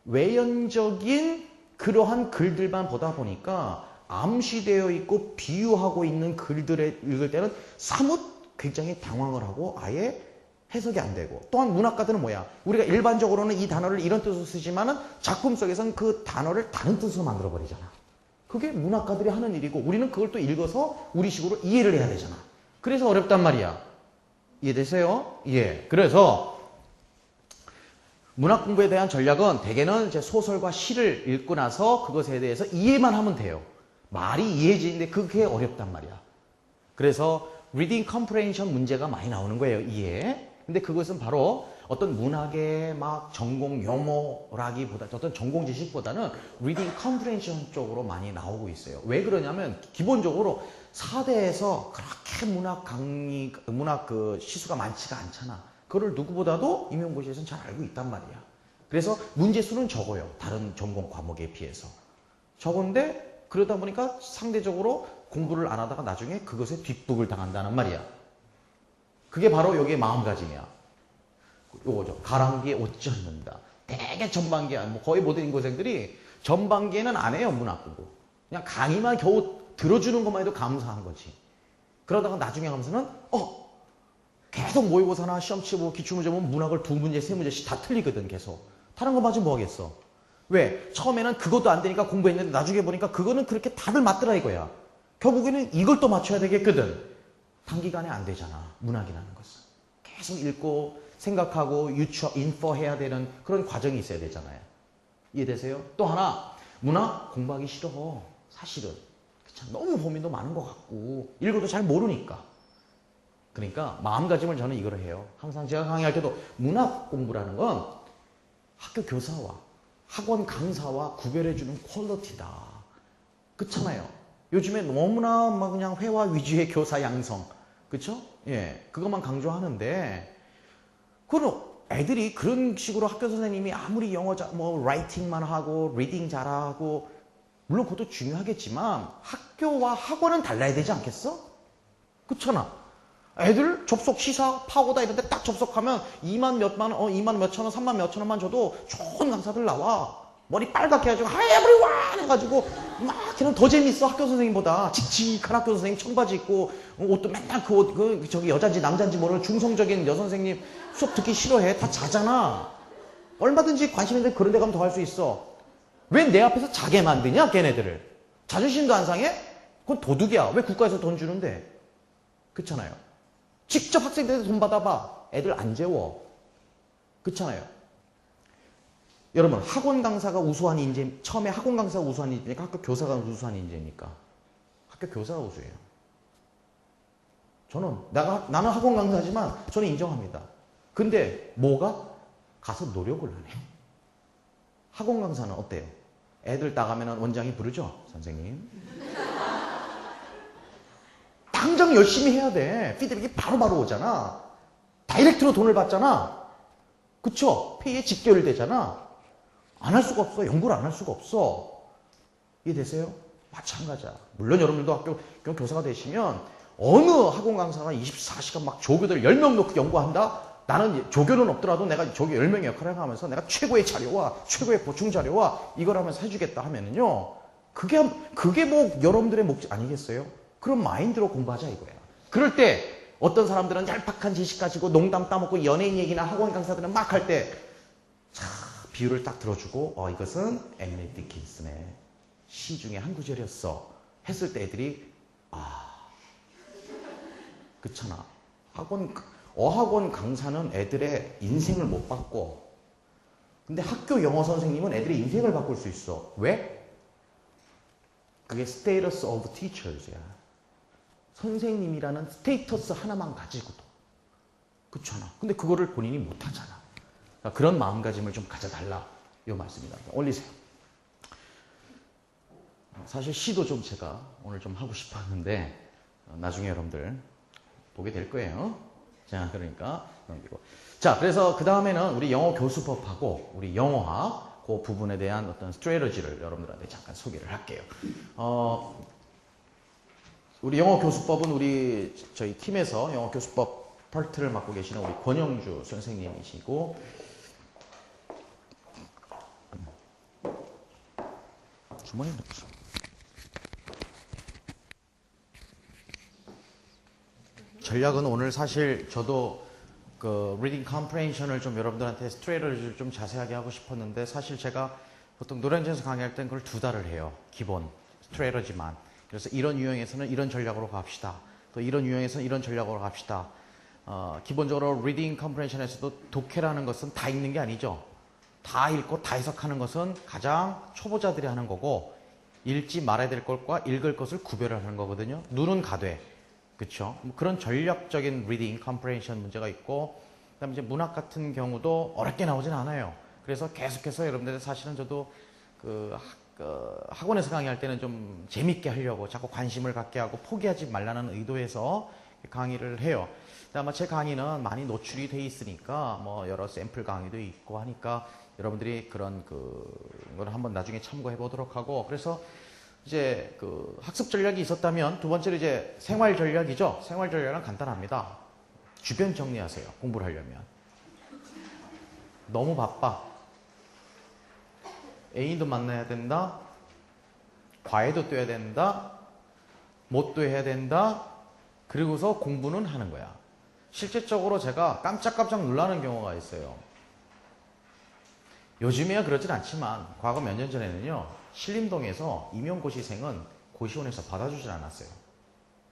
외연적인 그러한 글들만 보다 보니까 암시되어 있고 비유하고 있는 글들을 읽을 때는 사뭇 굉장히 당황을 하고 아예 해석이 안 되고, 또한 문학가들은 뭐야? 우리가 일반적으로는 이 단어를 이런 뜻으로 쓰지만은 작품 속에서는 그 단어를 다른 뜻으로 만들어 버리잖아. 그게 문학가들이 하는 일이고 우리는 그걸 또 읽어서 우리식으로 이해를 해야 되잖아. 그래서 어렵단 말이야. 이해되세요? 예. 그래서 문학 공부에 대한 전략은 대개는 이제 소설과 시를 읽고 나서 그것에 대해서 이해만 하면 돼요. 말이 이해지는데 그게 어렵단 말이야. 그래서 reading comprehension 문제가 많이 나오는 거예요, 이해. 근데 그것은 바로 어떤 문학의 막 전공 용어라기보다 어떤 전공 지식보다는 reading comprehension 쪽으로 많이 나오고 있어요. 왜 그러냐면 기본적으로 4대에서 그렇게 문학 그 시수가 많지가 않잖아. 그걸 누구보다도 임용고시에서는 잘 알고 있단 말이야. 그래서 문제 수는 적어요. 다른 전공 과목에 비해서. 적은데 그러다 보니까 상대적으로 공부를 안 하다가 나중에 그것에 뒷북을 당한다는 말이야. 그게 바로 여기의 마음가짐이야. 요거죠. 가랑비에 옷 젖는다. 되게 전반기야. 뭐 거의 모든 인고생들이 전반기에는 안 해요, 문학 공부. 그냥 강의만 겨우 들어주는 것만 해도 감사한 거지. 그러다가 나중에 가면서는 계속 모의고사나 시험 치고 기출문제 보면 문학을 2문제, 3문제씩 다 틀리거든, 계속. 다른 거 맞으면 뭐 하겠어? 왜? 처음에는 그것도 안 되니까 공부했는데 나중에 보니까 그거는 그렇게 다들 맞더라 이거야. 결국에는 이걸 또 맞춰야 되겠거든. 단기간에 안 되잖아, 문학이라는 것은. 계속 읽고 생각하고 인퍼해야 되는 그런 과정이 있어야 되잖아요. 이해되세요? 또 하나, 문학 공부하기 싫어, 사실은. 참 너무 범위도 많은 것 같고 읽어도 잘 모르니까. 그러니까 마음가짐을 저는 이거를 해요. 항상 제가 강의할 때도 문학 공부라는 건 학교 교사와 학원 강사와 구별해주는 퀄리티다. 그렇잖아요. 요즘에 너무나 막 그냥 회화 위주의 교사 양성, 그쵸? 예, 그것만 강조하는데, 그럼 애들이 그런 식으로 학교 선생님이 아무리 영어 라이팅만 하고 리딩 잘하고, 물론 그것도 중요하겠지만 학교와 학원은 달라야 되지 않겠어? 그렇잖아. 애들 접속 시사 파고다 이런 데 딱 접속하면 2만 몇천 원, 3만 몇천 원만 줘도 좋은 강사들 나와. 머리 빨갛게 해가지고 Hi everyone 해가지고 막 걔는 더 재밌어. 학교 선생님보다. 칙칙한 학교 선생님 청바지 입고 옷도 맨날 그 옷, 저기 여잔지 남잔지 모르는 중성적인 여선생님 수업 듣기 싫어해. 다 자잖아. 얼마든지 관심 있는데 그런 데 가면 더 할 수 있어. 왜 내 앞에서 자게 만드냐 걔네들을. 자존심도 안 상해? 그건 도둑이야. 왜 국가에서 돈 주는데. 그렇잖아요. 직접 학생들한테 돈 받아봐. 애들 안 재워. 그렇잖아요. 여러분, 학원 강사가 우수한 인재, 처음에 학원 강사가 우수한 인재입니까? 학교 교사가 우수한 인재입니까? 학교 교사가 우수해요. 나는 학원 강사지만 저는 인정합니다. 근데 뭐가? 가서 노력을 안 해요. 학원 강사는 어때요? 애들 나가면 원장이 부르죠? 선생님. 당장 열심히 해야 돼. 피드백이 바로바로 오잖아. 다이렉트로 돈을 받잖아. 그쵸? 페이에 직결되잖아. 안 할 수가 없어. 연구를 안 할 수가 없어. 이해되세요? 마찬가지야. 물론 여러분들도 학교 교사가 되시면 어느 학원 강사가 24시간 막 조교들 10명 놓고 연구한다? 나는 조교는 없더라도 내가 조교 10명의 역할을 하면서 내가 최고의 자료와 최고의 보충 자료와 이걸 하면서 해주겠다 하면은요. 그게 뭐 여러분들의 목적 아니겠어요? 그런 마인드로 공부하자 이거야. 그럴 때 어떤 사람들은 얄팍한 지식 가지고 농담 따먹고 연예인 얘기나 학원 강사들은 막 할 때 비유를 딱 들어주고 이것은 엠리 디킨슨의 시 중에 한 구절이었어 했을 때 애들이 그렇잖아. 어학원 강사는 애들의 인생을 못 바꿔. 근데 학교 영어 선생님은 애들의 인생을 바꿀 수 있어. 왜? 그게 status of teachers야. 선생님이라는 스테이터스 하나만 가지고도. 그렇잖아. 근데 그거를 본인이 못하잖아. 그런 마음가짐을 좀 가져달라. 이 말씀입니다. 올리세요. 사실 시도 좀 제가 오늘 좀 하고 싶었는데 나중에 여러분들 보게 될 거예요. 자, 그러니까 넘기고. 자, 그래서 그 다음에는 우리 영어 교수법하고 우리 영어학 그 부분에 대한 어떤 스트레터지를 여러분들한테 잠깐 소개를 할게요. 우리 영어 교수법은 저희 팀에서 영어 교수법 파트를 맡고 계시는 우리 권영주 선생님이시고 주머니에 넣죠. 전략은 오늘 사실 저도 그 리딩 컴프레hension을 좀 여러분들한테 스트레이터를 좀 자세하게 하고 싶었는데 사실 제가 보통 노량진에서 강의할 땐 그걸 2달을 해요. 기본 스트레이터지만. 그래서 이런 유형에서는 이런 전략으로 갑시다. 또 이런 유형에서는 이런 전략으로 갑시다. 기본적으로 리딩 컴프레hension에서도 독해라는 것은 다 읽는 게 아니죠. 다 읽고 다 해석하는 것은 가장 초보자들이 하는 거고 읽지 말아야 될 것과 읽을 것을 구별을 하는 거거든요. 눈은 가되. 그렇죠? 그런 전략적인 리딩 컴프레hension 문제가 있고 그다음에 이제 문학 같은 경우도 어렵게 나오진 않아요. 그래서 계속해서 여러분들 사실은 저도 학원에서 강의할 때는 좀 재밌게 하려고 자꾸 관심을 갖게 하고 포기하지 말라는 의도에서 강의를 해요. 아마 제 강의는 많이 노출이 돼 있으니까 뭐 여러 샘플 강의도 있고 하니까 여러분들이 그런 걸 한번 나중에 참고해 보도록 하고 그래서 이제 학습 전략이 있었다면 두 번째로 이제 생활 전략이죠. 생활 전략은 간단합니다. 주변 정리하세요. 공부를 하려면. 너무 바빠. 애인도 만나야 된다. 과외도 떼야 된다. 못도 해야 된다. 그리고서 공부는 하는 거야. 실질적으로 제가 깜짝깜짝 놀라는 경우가 있어요. 요즘에야 그러진 않지만 과거 몇 년 전에는요. 신림동에서 임용고시생은 고시원에서 받아주질 않았어요.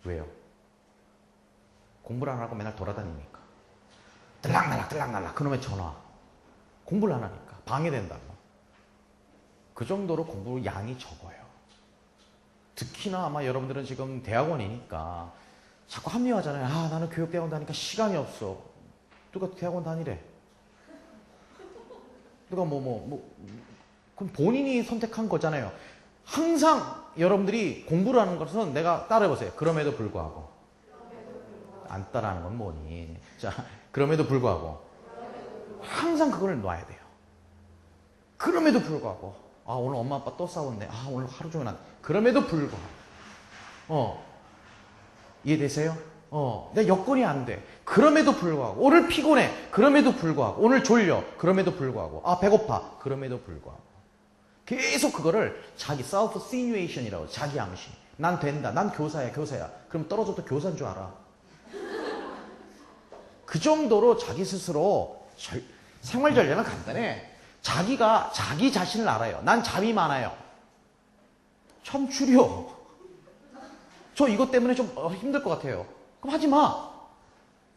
왜요? 공부를 안 하고 맨날 돌아다니니까. 들락날락 그놈의 전화. 공부를 안 하니까 방해된다고. 그 정도로 공부 양이 적어요. 특히나 아마 여러분들은 지금 대학원이니까 자꾸 합리화하잖아요. 나는 교육대학원 다니니까 시간이 없어. 누가 대학원 다니래? 누가 그럼 본인이 선택한 거잖아요. 항상 여러분들이 공부를 하는 것은 내가 따라해보세요. 그럼에도 불구하고. 안 따라하는 건 뭐니? 자, 그럼에도 불구하고. 항상 그걸 놔야 돼요. 그럼에도 불구하고. 오늘 엄마 아빠 또 싸웠네. 오늘 하루 종일 그럼에도 불구하고. 이해되세요? 내 여건이 안 돼. 그럼에도 불구하고. 오늘 피곤해. 그럼에도 불구하고. 오늘 졸려. 그럼에도 불구하고. 배고파. 그럼에도 불구하고. 계속 그거를 자기 self simulation이라고, 자기 암시. 난 된다. 난 교사야. 그럼 떨어져도 교사인 줄 알아. 그 정도로 자기 스스로 생활 전략은 간단해. 자기가 자기 자신을 알아요. 난 잠이 많아요. 참 줄여. 저 이것 때문에 좀 힘들 것 같아요. 그럼 하지 마.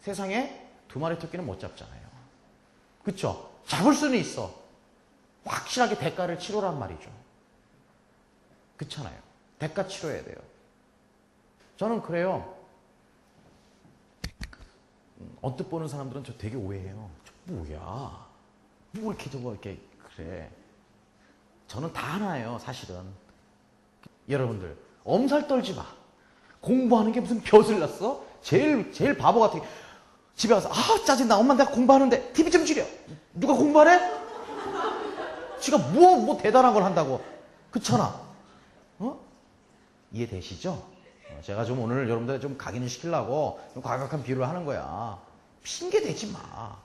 세상에 두 마리 토끼는 못 잡잖아요. 그쵸? 잡을 수는 있어. 확실하게 대가를 치르란 말이죠. 그렇잖아요. 대가 치러야 돼요. 저는 그래요. 언뜻 보는 사람들은 저 되게 오해해요. 저 뭐야? 뭐 이렇게 저거 이렇게 그래. 저는 다 하나예요, 사실은. 여러분들 엄살 떨지 마. 공부하는 게 무슨 벼슬 났어? 제일 바보 같은 게 집에 와서 짜증나. 엄마 내가 공부하는데 TV 좀 줄여. 누가 공부하래? 지가 뭐 대단한 걸 한다고. 그렇잖아. 이해되시죠? 제가 좀 오늘 여러분들 좀 각인을 시키려고 좀 과격한 비유를 하는 거야. 핑계 대지 마.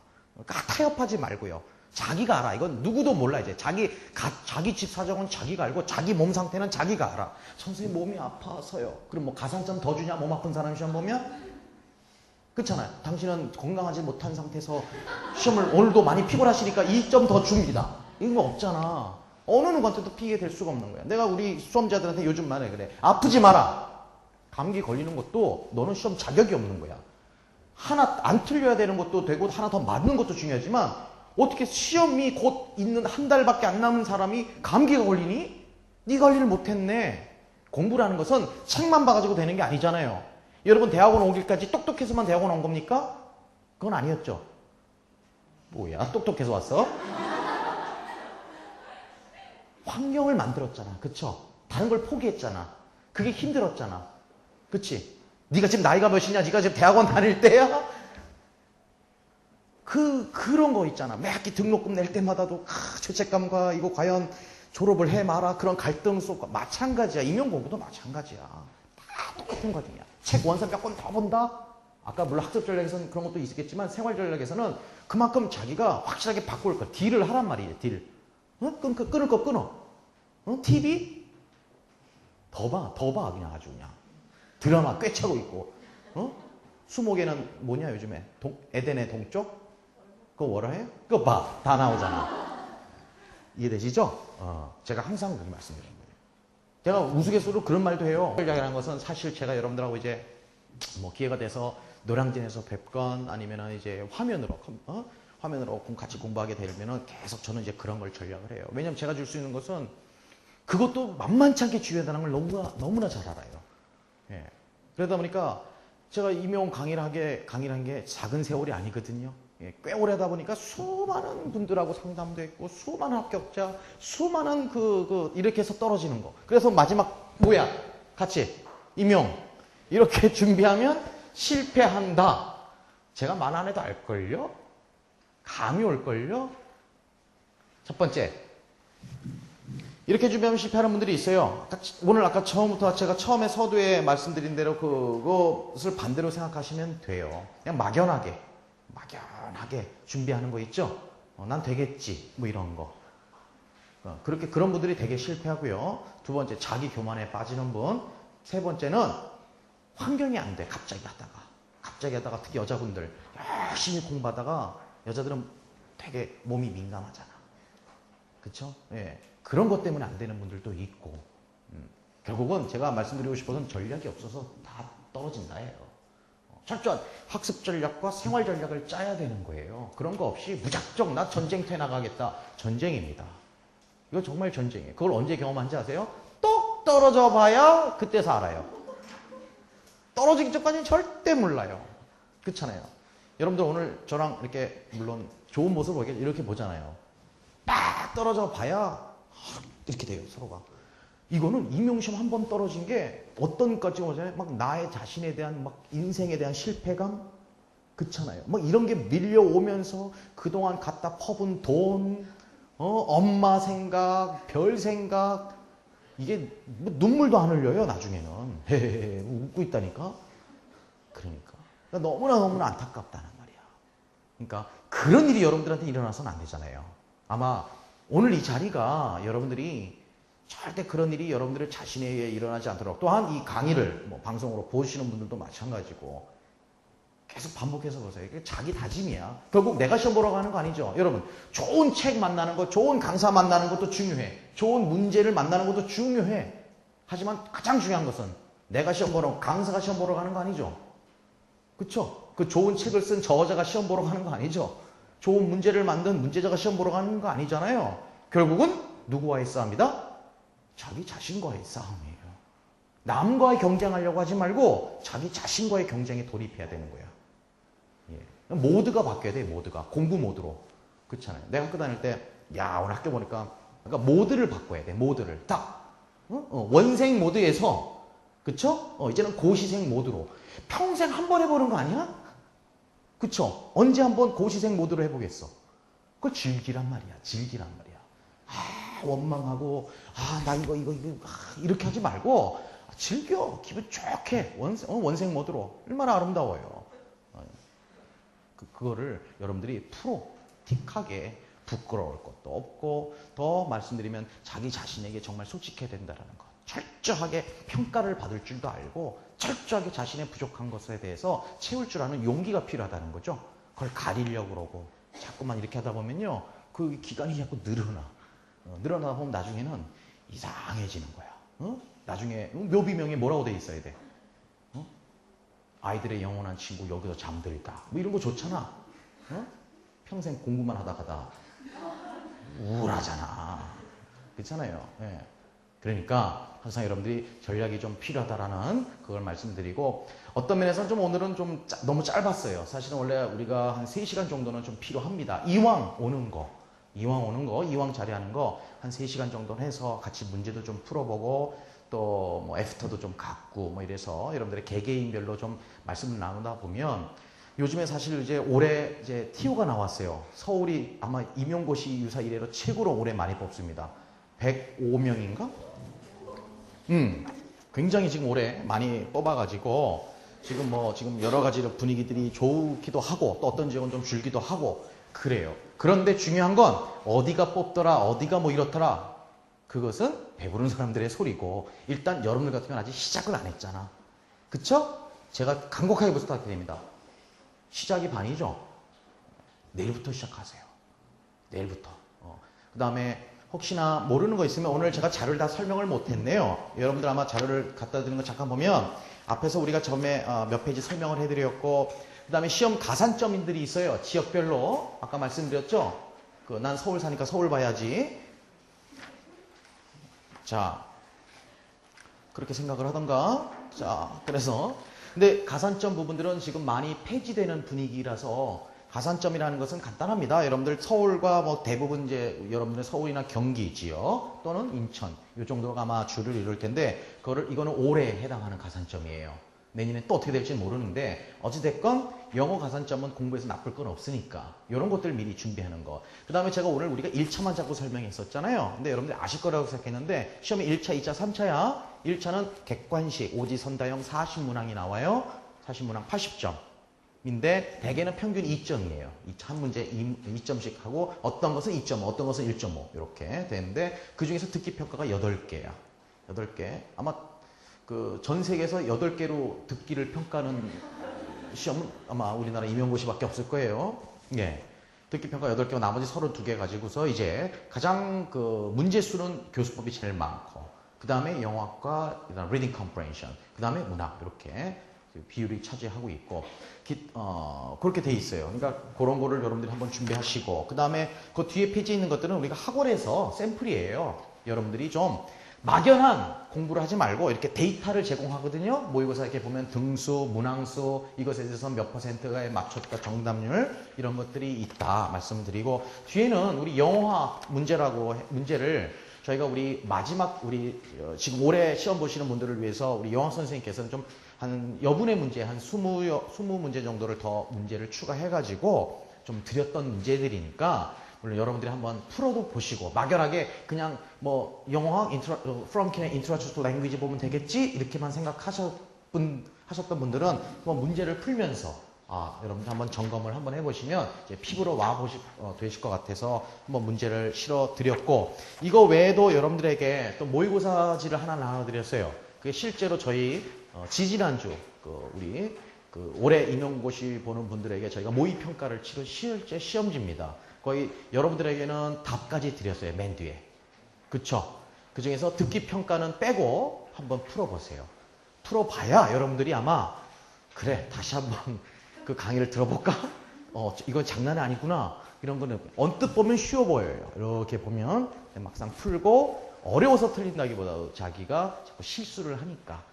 타협하지 말고요. 자기가 알아. 이건 누구도 몰라. 이제 자기 집 사정은 자기가 알고 자기 몸 상태는 자기가 알아. 선생님 몸이 아파서요. 그럼 뭐 가산점 더 주냐? 몸 아픈 사람 시험 보면? 그렇잖아요. 당신은 건강하지 못한 상태에서 시험을 오늘도 많이 피곤하시니까 2점 더 줍니다. 이런 거 없잖아. 어느 누구한테도 피해 될 수가 없는 거야. 내가 우리 수험자들한테 요즘 말해 그래. 아프지 마라. 감기 걸리는 것도 너는 시험 자격이 없는 거야. 하나 안 틀려야 되는 것도 되고 하나 더 맞는 것도 중요하지만 어떻게 시험이 곧 있는 한 달밖에 안 남은 사람이 감기가 걸리니? 네가 할 일을 못했네. 공부라는 것은 책만 봐가지고 되는 게 아니잖아요. 여러분 대학원 오기까지 똑똑해서만 대학원 온 겁니까? 그건 아니었죠. 뭐야 똑똑해서 왔어? 환경을 만들었잖아. 그쵸? 다른 걸 포기했잖아. 그게 힘들었잖아. 그치? 네가 지금 나이가 몇이냐? 네가 지금 대학원 다닐 때야? 그런 거 있잖아. 매 학기 등록금 낼 때마다도 죄책감과 이거 과연 졸업을 해 마라 그런 갈등 속과 마찬가지야. 임용공부도 마찬가지야. 다 똑같은 거거든요. 책 원서 몇 권 더 본다? 아까 물론 학습 전략에서는 그런 것도 있겠지만 생활 전략에서는 그만큼 자기가 확실하게 바꿀 거 딜을 하란 말이에요. 딜. 끊을 거 끊어. TV? 더 봐 그냥 아주 그냥. 드라마 꿰차고 있고. 수목에는 뭐냐 요즘에? 에덴의 동쪽? 그거 뭐라 해요? 그거 봐. 다 나오잖아. 이해되시죠? 제가 항상 그렇게 말씀드리는 거예요. 제가 우스갯소리로 그런 말도 해요. 전략이라는 것은 사실 제가 여러분들하고 이제 뭐 기회가 돼서 노량진에서 뵙건 아니면 이제 화면으로 같이 공부하게 되면은 계속 저는 이제 그런 걸 전략을 해요. 왜냐면 제가 줄 수 있는 것은 그것도 만만치 않게 중요하다는 걸 너무나 잘 알아요. 예. 그러다 보니까 제가 임용 강의를 한 게 작은 세월이 아니거든요. 예. 꽤 오래 하다 보니까 수많은 분들하고 상담도 했고 수많은 합격자, 수많은 이렇게 해서 떨어지는 거. 그래서 마지막 뭐야? 같이 임용 이렇게 준비하면 실패한다. 제가 말 안 해도 알걸요? 감이 올걸요? 첫 번째, 이렇게 준비하면 실패하는 분들이 있어요. 오늘 아까 처음부터 제가 처음에 서두에 말씀드린 대로 그것을 반대로 생각하시면 돼요. 그냥 막연하게 준비하는 거 있죠? 난 되겠지 뭐 이런 거. 그런 분들이 되게 실패하고요. 두 번째, 자기 교만에 빠지는 분. 세 번째는 환경이 안 돼. 갑자기 하다가 특히 여자분들 열심히 공부하다가 여자들은 되게 몸이 민감하잖아. 그쵸? 예. 그런 것 때문에 안 되는 분들도 있고. 결국은 제가 말씀드리고 싶어서는 전략이 없어서 다 떨어진다 해요. 철저한 학습 전략과 생활 전략을 짜야 되는 거예요. 그런 거 없이 무작정 나 전쟁터에 나가겠다. 전쟁입니다. 이거 정말 전쟁이에요. 그걸 언제 경험한지 아세요? 똑 떨어져 봐야 그때서 알아요. 떨어지기 전까지는 절대 몰라요. 그렇잖아요. 여러분들 오늘 저랑 이렇게 물론 좋은 모습을 보게 이렇게 보잖아요. 딱 떨어져 봐야 이렇게 돼요, 서로가. 이거는 임용시험 한 번 떨어진 게 어떤 것까지 오잖아요. 막 나의 자신에 대한 막 인생에 대한 실패감? 그렇잖아요. 막 이런 게 밀려오면서 그동안 갖다 퍼본 돈, 엄마 생각, 별 생각, 이게 뭐 눈물도 안 흘려요, 나중에는. 헤헤헤, 웃고 있다니까? 그러니까 너무나 안타깝다는 말이야. 그러니까 그런 일이 여러분들한테 일어나서는 안 되잖아요. 아마 오늘 이 자리가 여러분들이 절대 그런 일이 여러분들 자신에게 일어나지 않도록, 또한 이 강의를 뭐 방송으로 보시는 분들도 마찬가지고 계속 반복해서 보세요. 이게 자기 다짐이야. 결국 내가 시험 보러 가는 거 아니죠. 여러분, 좋은 책 만나는 거, 좋은 강사 만나는 것도 중요해. 좋은 문제를 만나는 것도 중요해. 하지만 가장 중요한 것은 내가 시험 보러, 강사가 시험 보러 가는 거 아니죠. 그쵸? 그 좋은 책을 쓴 저자가 시험 보러 가는 거 아니죠. 좋은 문제를 만든 문제자가 시험 보러 가는 거 아니잖아요. 결국은 누구와의 싸움이다? 자기 자신과의 싸움이에요. 남과의 경쟁하려고 하지 말고 자기 자신과의 경쟁에 돌입해야 되는 거야. 예. 모드가 바뀌어야 돼, 모드가. 공부 모드로. 그렇잖아요. 내가 학교 다닐 때, 야, 오늘 학교 보니까, 그러니까 모드를 바꿔야 돼, 모드를. 딱. 원생 모드에서, 그쵸? 이제는 고시생 모드로. 평생 한 번 해보는 거 아니야? 그쵸? 언제 한번 고시생 모드로 해보겠어? 그걸 즐기란 말이야, 즐기란 말이야. 원망하고, 나 이거, 이렇게 하지 말고, 즐겨. 기분 좋게. 원생 모드로. 얼마나 아름다워요. 그거를 여러분들이 프로틱하게 부끄러울 것도 없고, 더 말씀드리면 자기 자신에게 정말 솔직해야 된다는 것. 철저하게 평가를 받을 줄도 알고, 철저하게 자신의 부족한 것에 대해서 채울 줄 아는 용기가 필요하다는 거죠. 그걸 가리려고 그러고, 자꾸만 이렇게 하다 보면요, 그 기간이 자꾸 늘어나다 보면 나중에는 이상해지는 거야. 나중에 묘비명에 뭐라고 돼 있어야 돼? 아이들의 영원한 친구 여기서 잠들다. 뭐 이런 거 좋잖아. 평생 공부만 하다가다 우울하잖아. 그렇잖아요. 예. 그러니까 항상 여러분들이 전략이 좀 필요하다라는 그걸 말씀드리고, 어떤 면에서는 좀 오늘은 좀 너무 짧았어요. 사실은 원래 우리가 한 3시간 정도는 좀 필요합니다. 이왕 오는 거, 이왕 자리하는 거 한 3시간 정도는 해서 같이 문제도 좀 풀어보고, 또 뭐 애프터도 좀 갖고 뭐 이래서 여러분들의 개개인별로 좀 말씀을 나누다 보면, 요즘에 사실 이제 올해 이제 TO가 나왔어요. 서울이 아마 임용고시 유사 이래로 최고로 올해 많이 뽑습니다. 105명인가? 굉장히 지금 올해 많이 뽑아가지고 지금 여러 가지로 분위기들이 좋기도 하고, 또 어떤 지역은 좀 줄기도 하고 그래요. 그런데 중요한 건 어디가 뽑더라, 어디가 뭐 이렇더라, 그것은 배부른 사람들의 소리고, 일단 여러분들 같은 경우는 아직 시작을 안 했잖아. 그쵸? 제가 간곡하게 부탁드립니다. 시작이 반이죠. 내일부터 시작하세요. 내일부터. 그 다음에 혹시나 모르는 거 있으면, 오늘 제가 자료를 다 설명을 못했네요. 여러분들 아마 자료를 갖다 드리는 거 잠깐 보면 앞에서 우리가 처음에 몇 페이지 설명을 해드렸고, 그 다음에 시험 가산점인들이 있어요. 지역별로. 아까 말씀드렸죠. 난 서울 사니까 서울 봐야지. 자, 그렇게 생각을 하던가. 자, 그래서 근데 가산점 부분들은 지금 많이 폐지되는 분위기라서, 가산점이라는 것은 간단합니다. 여러분들 서울과 뭐 대부분 이제 여러분들 서울이나 경기 지역 또는 인천 이 정도가 아마 주를 이룰 텐데, 이거는 올해에 해당하는 가산점이에요. 내년에 또 어떻게 될지 모르는데, 어찌됐건 영어 가산점은 공부해서 나쁠 건 없으니까 이런 것들 미리 준비하는 거. 그 다음에 제가 오늘 우리가 1차만 자꾸 설명했었잖아요. 근데 여러분들 아실 거라고 생각했는데, 시험에 1차, 2차, 3차야. 1차는 객관식, 오지선다형 40문항이 나와요. 40문항 80점. 인데 대개는 평균 2점이에요. 한 문제 2점씩 하고, 어떤 것은 2.5, 어떤 것은 1.5 이렇게 되는데, 그 중에서 듣기 평가가 8개야. 8개. 아마 전 세계에서 8개로 듣기를 평가하는 시험은 아마 우리나라 임용고시밖에 없을 거예요. 예. 듣기 평가 8개고 나머지 32개 가지고서 이제 가장 문제 수는 교수법이 제일 많고, 그 다음에 영어학과, 그 다음에 reading comprehension, 그 다음에 문학, 이렇게 비율이 차지하고 있고, 그렇게 돼 있어요. 그러니까 그런 거를 여러분들이 한번 준비하시고, 그 다음에 그 뒤에 페이지에 있는 것들은 우리가 학원에서 샘플이에요. 여러분들이 좀 막연한 공부를 하지 말고 이렇게 데이터를 제공하거든요. 모의고사 이렇게 보면 등수, 문항수, 이것에 대해서 몇 %에 맞췄다, 정답률, 이런 것들이 있다 말씀을 드리고, 뒤에는 우리 영어학 문제를 저희가 지금 올해 시험 보시는 분들을 위해서 우리 영어 선생님께서는 좀 한 여분의 문제, 한 20문제 정도를 더 문제를 추가해가지고 좀 드렸던 문제들이니까, 물론 여러분들이 한번 풀어도 보시고, 막연하게 그냥 뭐 영어학 From Can의 Introduction to Language 보면 되겠지? 이렇게만 생각하셨던 분들은 뭐 문제를 풀면서 여러분들 한번 점검을 한번 해보시면 이제 피부로 되실 것 같아서 한번 문제를 실어 드렸고, 이거 외에도 여러분들에게 또 모의고사지를 하나 나눠드렸어요. 그게 실제로 저희 지지난주 우리 올해 임용고시 보는 분들에게 저희가 모의평가를 치른 실제 시험지입니다. 거의 여러분들에게는 답까지 드렸어요. 맨 뒤에. 그쵸? 그 중에서 듣기 평가는 빼고 한번 풀어보세요. 풀어봐야 여러분들이 아마 그래 다시 한번 그 강의를 들어볼까? 이건 장난이 아니구나. 이런 거는 언뜻 보면 쉬워 보여요. 이렇게 보면 막상 풀고 어려워서 틀린다기보다 자기가 자꾸 실수를 하니까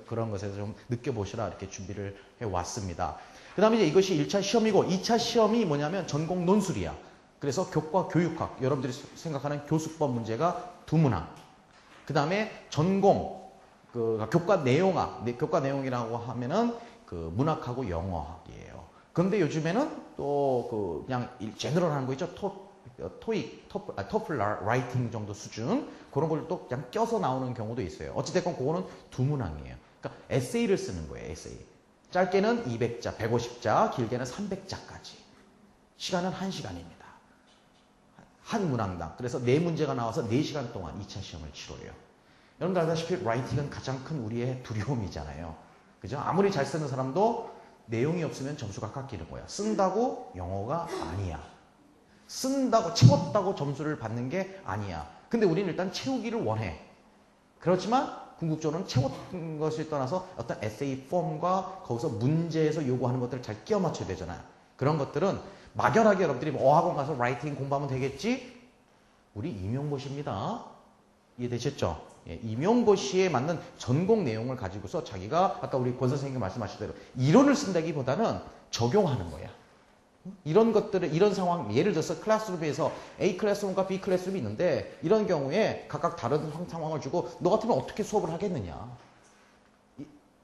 그런 것에서 좀 느껴보시라 이렇게 준비를 해왔습니다. 그 다음에 이제 이것이 1차 시험이고 2차 시험이 뭐냐면 전공 논술이야. 그래서 교과 교육학, 여러분들이 생각하는 교수법 문제가 2문항. 그 다음에 전공 교과 내용학, 교과 내용이라고 하면은 문학하고 영어학이에요. 그런데 요즘에는 또 그냥 제너럴한 거 있죠. 토플 라이팅 정도 수준 그런 걸 또 그냥 껴서 나오는 경우도 있어요. 어찌됐건 그거는 2문항이에요. 그러니까 에세이를 쓰는 거예요. 에세이. 짧게는 200자, 150자, 길게는 300자까지. 시간은 1시간입니다. 한 문항당. 그래서 4문제가 나와서 4시간 동안 2차 시험을 치러요. 여러분들 알다시피 라이팅은 가장 큰 우리의 두려움이잖아요. 그죠? 아무리 잘 쓰는 사람도 내용이 없으면 점수가 깎이는 거야. 쓴다고 영어가 아니야. 쓴다고 채웠다고 점수를 받는 게 아니야. 근데 우리는 일단 채우기를 원해. 그렇지만 궁극적으로는 채웠던 것을 떠나서 어떤 에세이 폼과 거기서 문제에서 요구하는 것들을 잘 끼워 맞춰야 되잖아요. 그런 것들은 막연하게 여러분들이 어학원 가서 라이팅 공부하면 되겠지? 우리 임용고시입니다. 이해되셨죠? 예, 임용고시에 맞는 전공 내용을 가지고서 자기가 아까 우리 권 선생님 말씀하신 대로 이론을 쓴다기보다는 적용하는 거야. 이런 것들을, 이런 상황, 예를 들어서 클래스룸에서 A 클래스룸과 B 클래스룸이 있는데 이런 경우에 각각 다른 상황을 주고 너 같으면 어떻게 수업을 하겠느냐.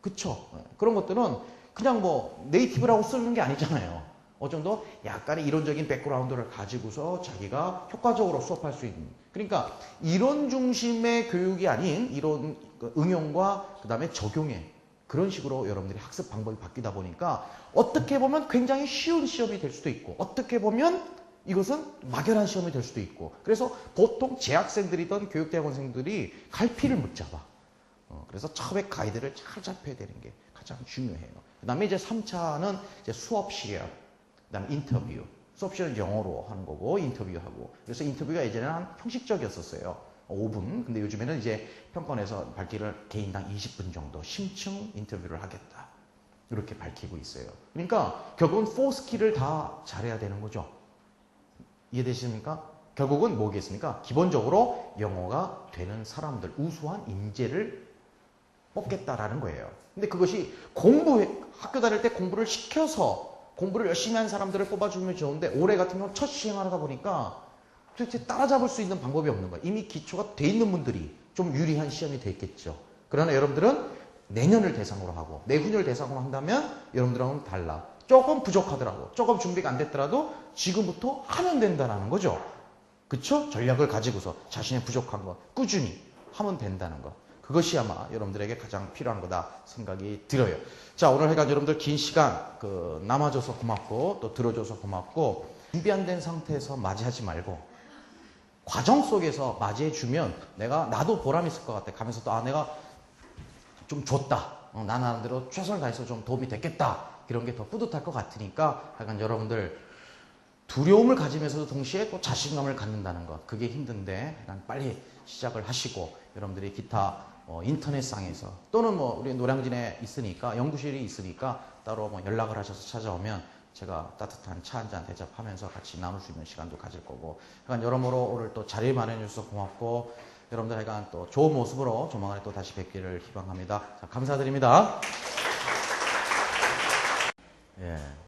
그쵸? 그런 것들은 그냥 뭐 네이티브라고 쓰는 게 아니잖아요. 어느 정도 약간의 이론적인 백그라운드를 가지고서 자기가 효과적으로 수업할 수 있는. 그러니까 이론 중심의 교육이 아닌 이론 응용과 그 다음에 적용의 그런 식으로 여러분들이 학습 방법이 바뀌다 보니까 어떻게 보면 굉장히 쉬운 시험이 될 수도 있고 어떻게 보면 이것은 막연한 시험이 될 수도 있고 그래서 보통 재학생들이던 교육대학원생들이 갈피를 못 잡아. 그래서 처음에 가이드를 잘 잡혀야 되는 게 가장 중요해요. 그 다음에 이제 3차는 이제 수업 시간, 그 다음에 인터뷰. 수업 시간은 영어로 하는 거고 인터뷰하고. 그래서 인터뷰가 예전에는 한 형식적이었었어요. 5분. 근데 요즘에는 이제 평가원에서 밝기를 개인당 20분 정도 심층 인터뷰를 하겠다. 이렇게 밝히고 있어요. 그러니까 결국은 4스킬을 다 잘해야 되는 거죠. 이해되십니까? 결국은 뭐겠습니까? 기본적으로 영어가 되는 사람들, 우수한 인재를 뽑겠다라는 거예요. 근데 그것이 학교 다닐 때 공부를 시켜서 공부를 열심히 한 사람들을 뽑아주면 좋은데 올해 같은 경우는 첫 시행하다 보니까 도대체 따라잡을 수 있는 방법이 없는 거예요. 이미 기초가 돼 있는 분들이 좀 유리한 시험이 됐겠죠. 그러나 여러분들은 내년을 대상으로 하고 내후년을 대상으로 한다면 여러분들하고는 달라. 조금 부족하더라도 조금 준비가 안 됐더라도 지금부터 하면 된다는 거죠. 그쵸? 전략을 가지고서 자신의 부족한 것 꾸준히 하면 된다는 것. 그것이 아마 여러분들에게 가장 필요한 거다 생각이 들어요. 자, 오늘 해가 여러분들 긴 시간 남아줘서 고맙고 또 들어줘서 고맙고 준비 안 된 상태에서 맞이하지 말고 과정 속에서 맞이해주면 나도 보람 있을 것 같아. 가면서 또 내가 좀 줬다. 나 나름대로 최선을 다해서 좀 도움이 됐겠다. 이런 게 더 뿌듯할 것 같으니까 약간 여러분들 두려움을 가지면서도 동시에 또 자신감을 갖는다는 것. 그게 힘든데 약간 빨리 시작을 하시고 여러분들이 기타 인터넷상에서 또는 뭐 우리 노량진에 있으니까 연구실이 있으니까 따로 뭐 연락을 하셔서 찾아오면 제가 따뜻한 차 한잔 대접하면서 같이 나눌 수 있는 시간도 가질 거고 약간 여러모로 오늘 또 자리 마련해 주셔서 고맙고 여러분들 약간 또 좋은 모습으로 조만간에 또 다시 뵙기를 희망합니다. 자, 감사드립니다. 예.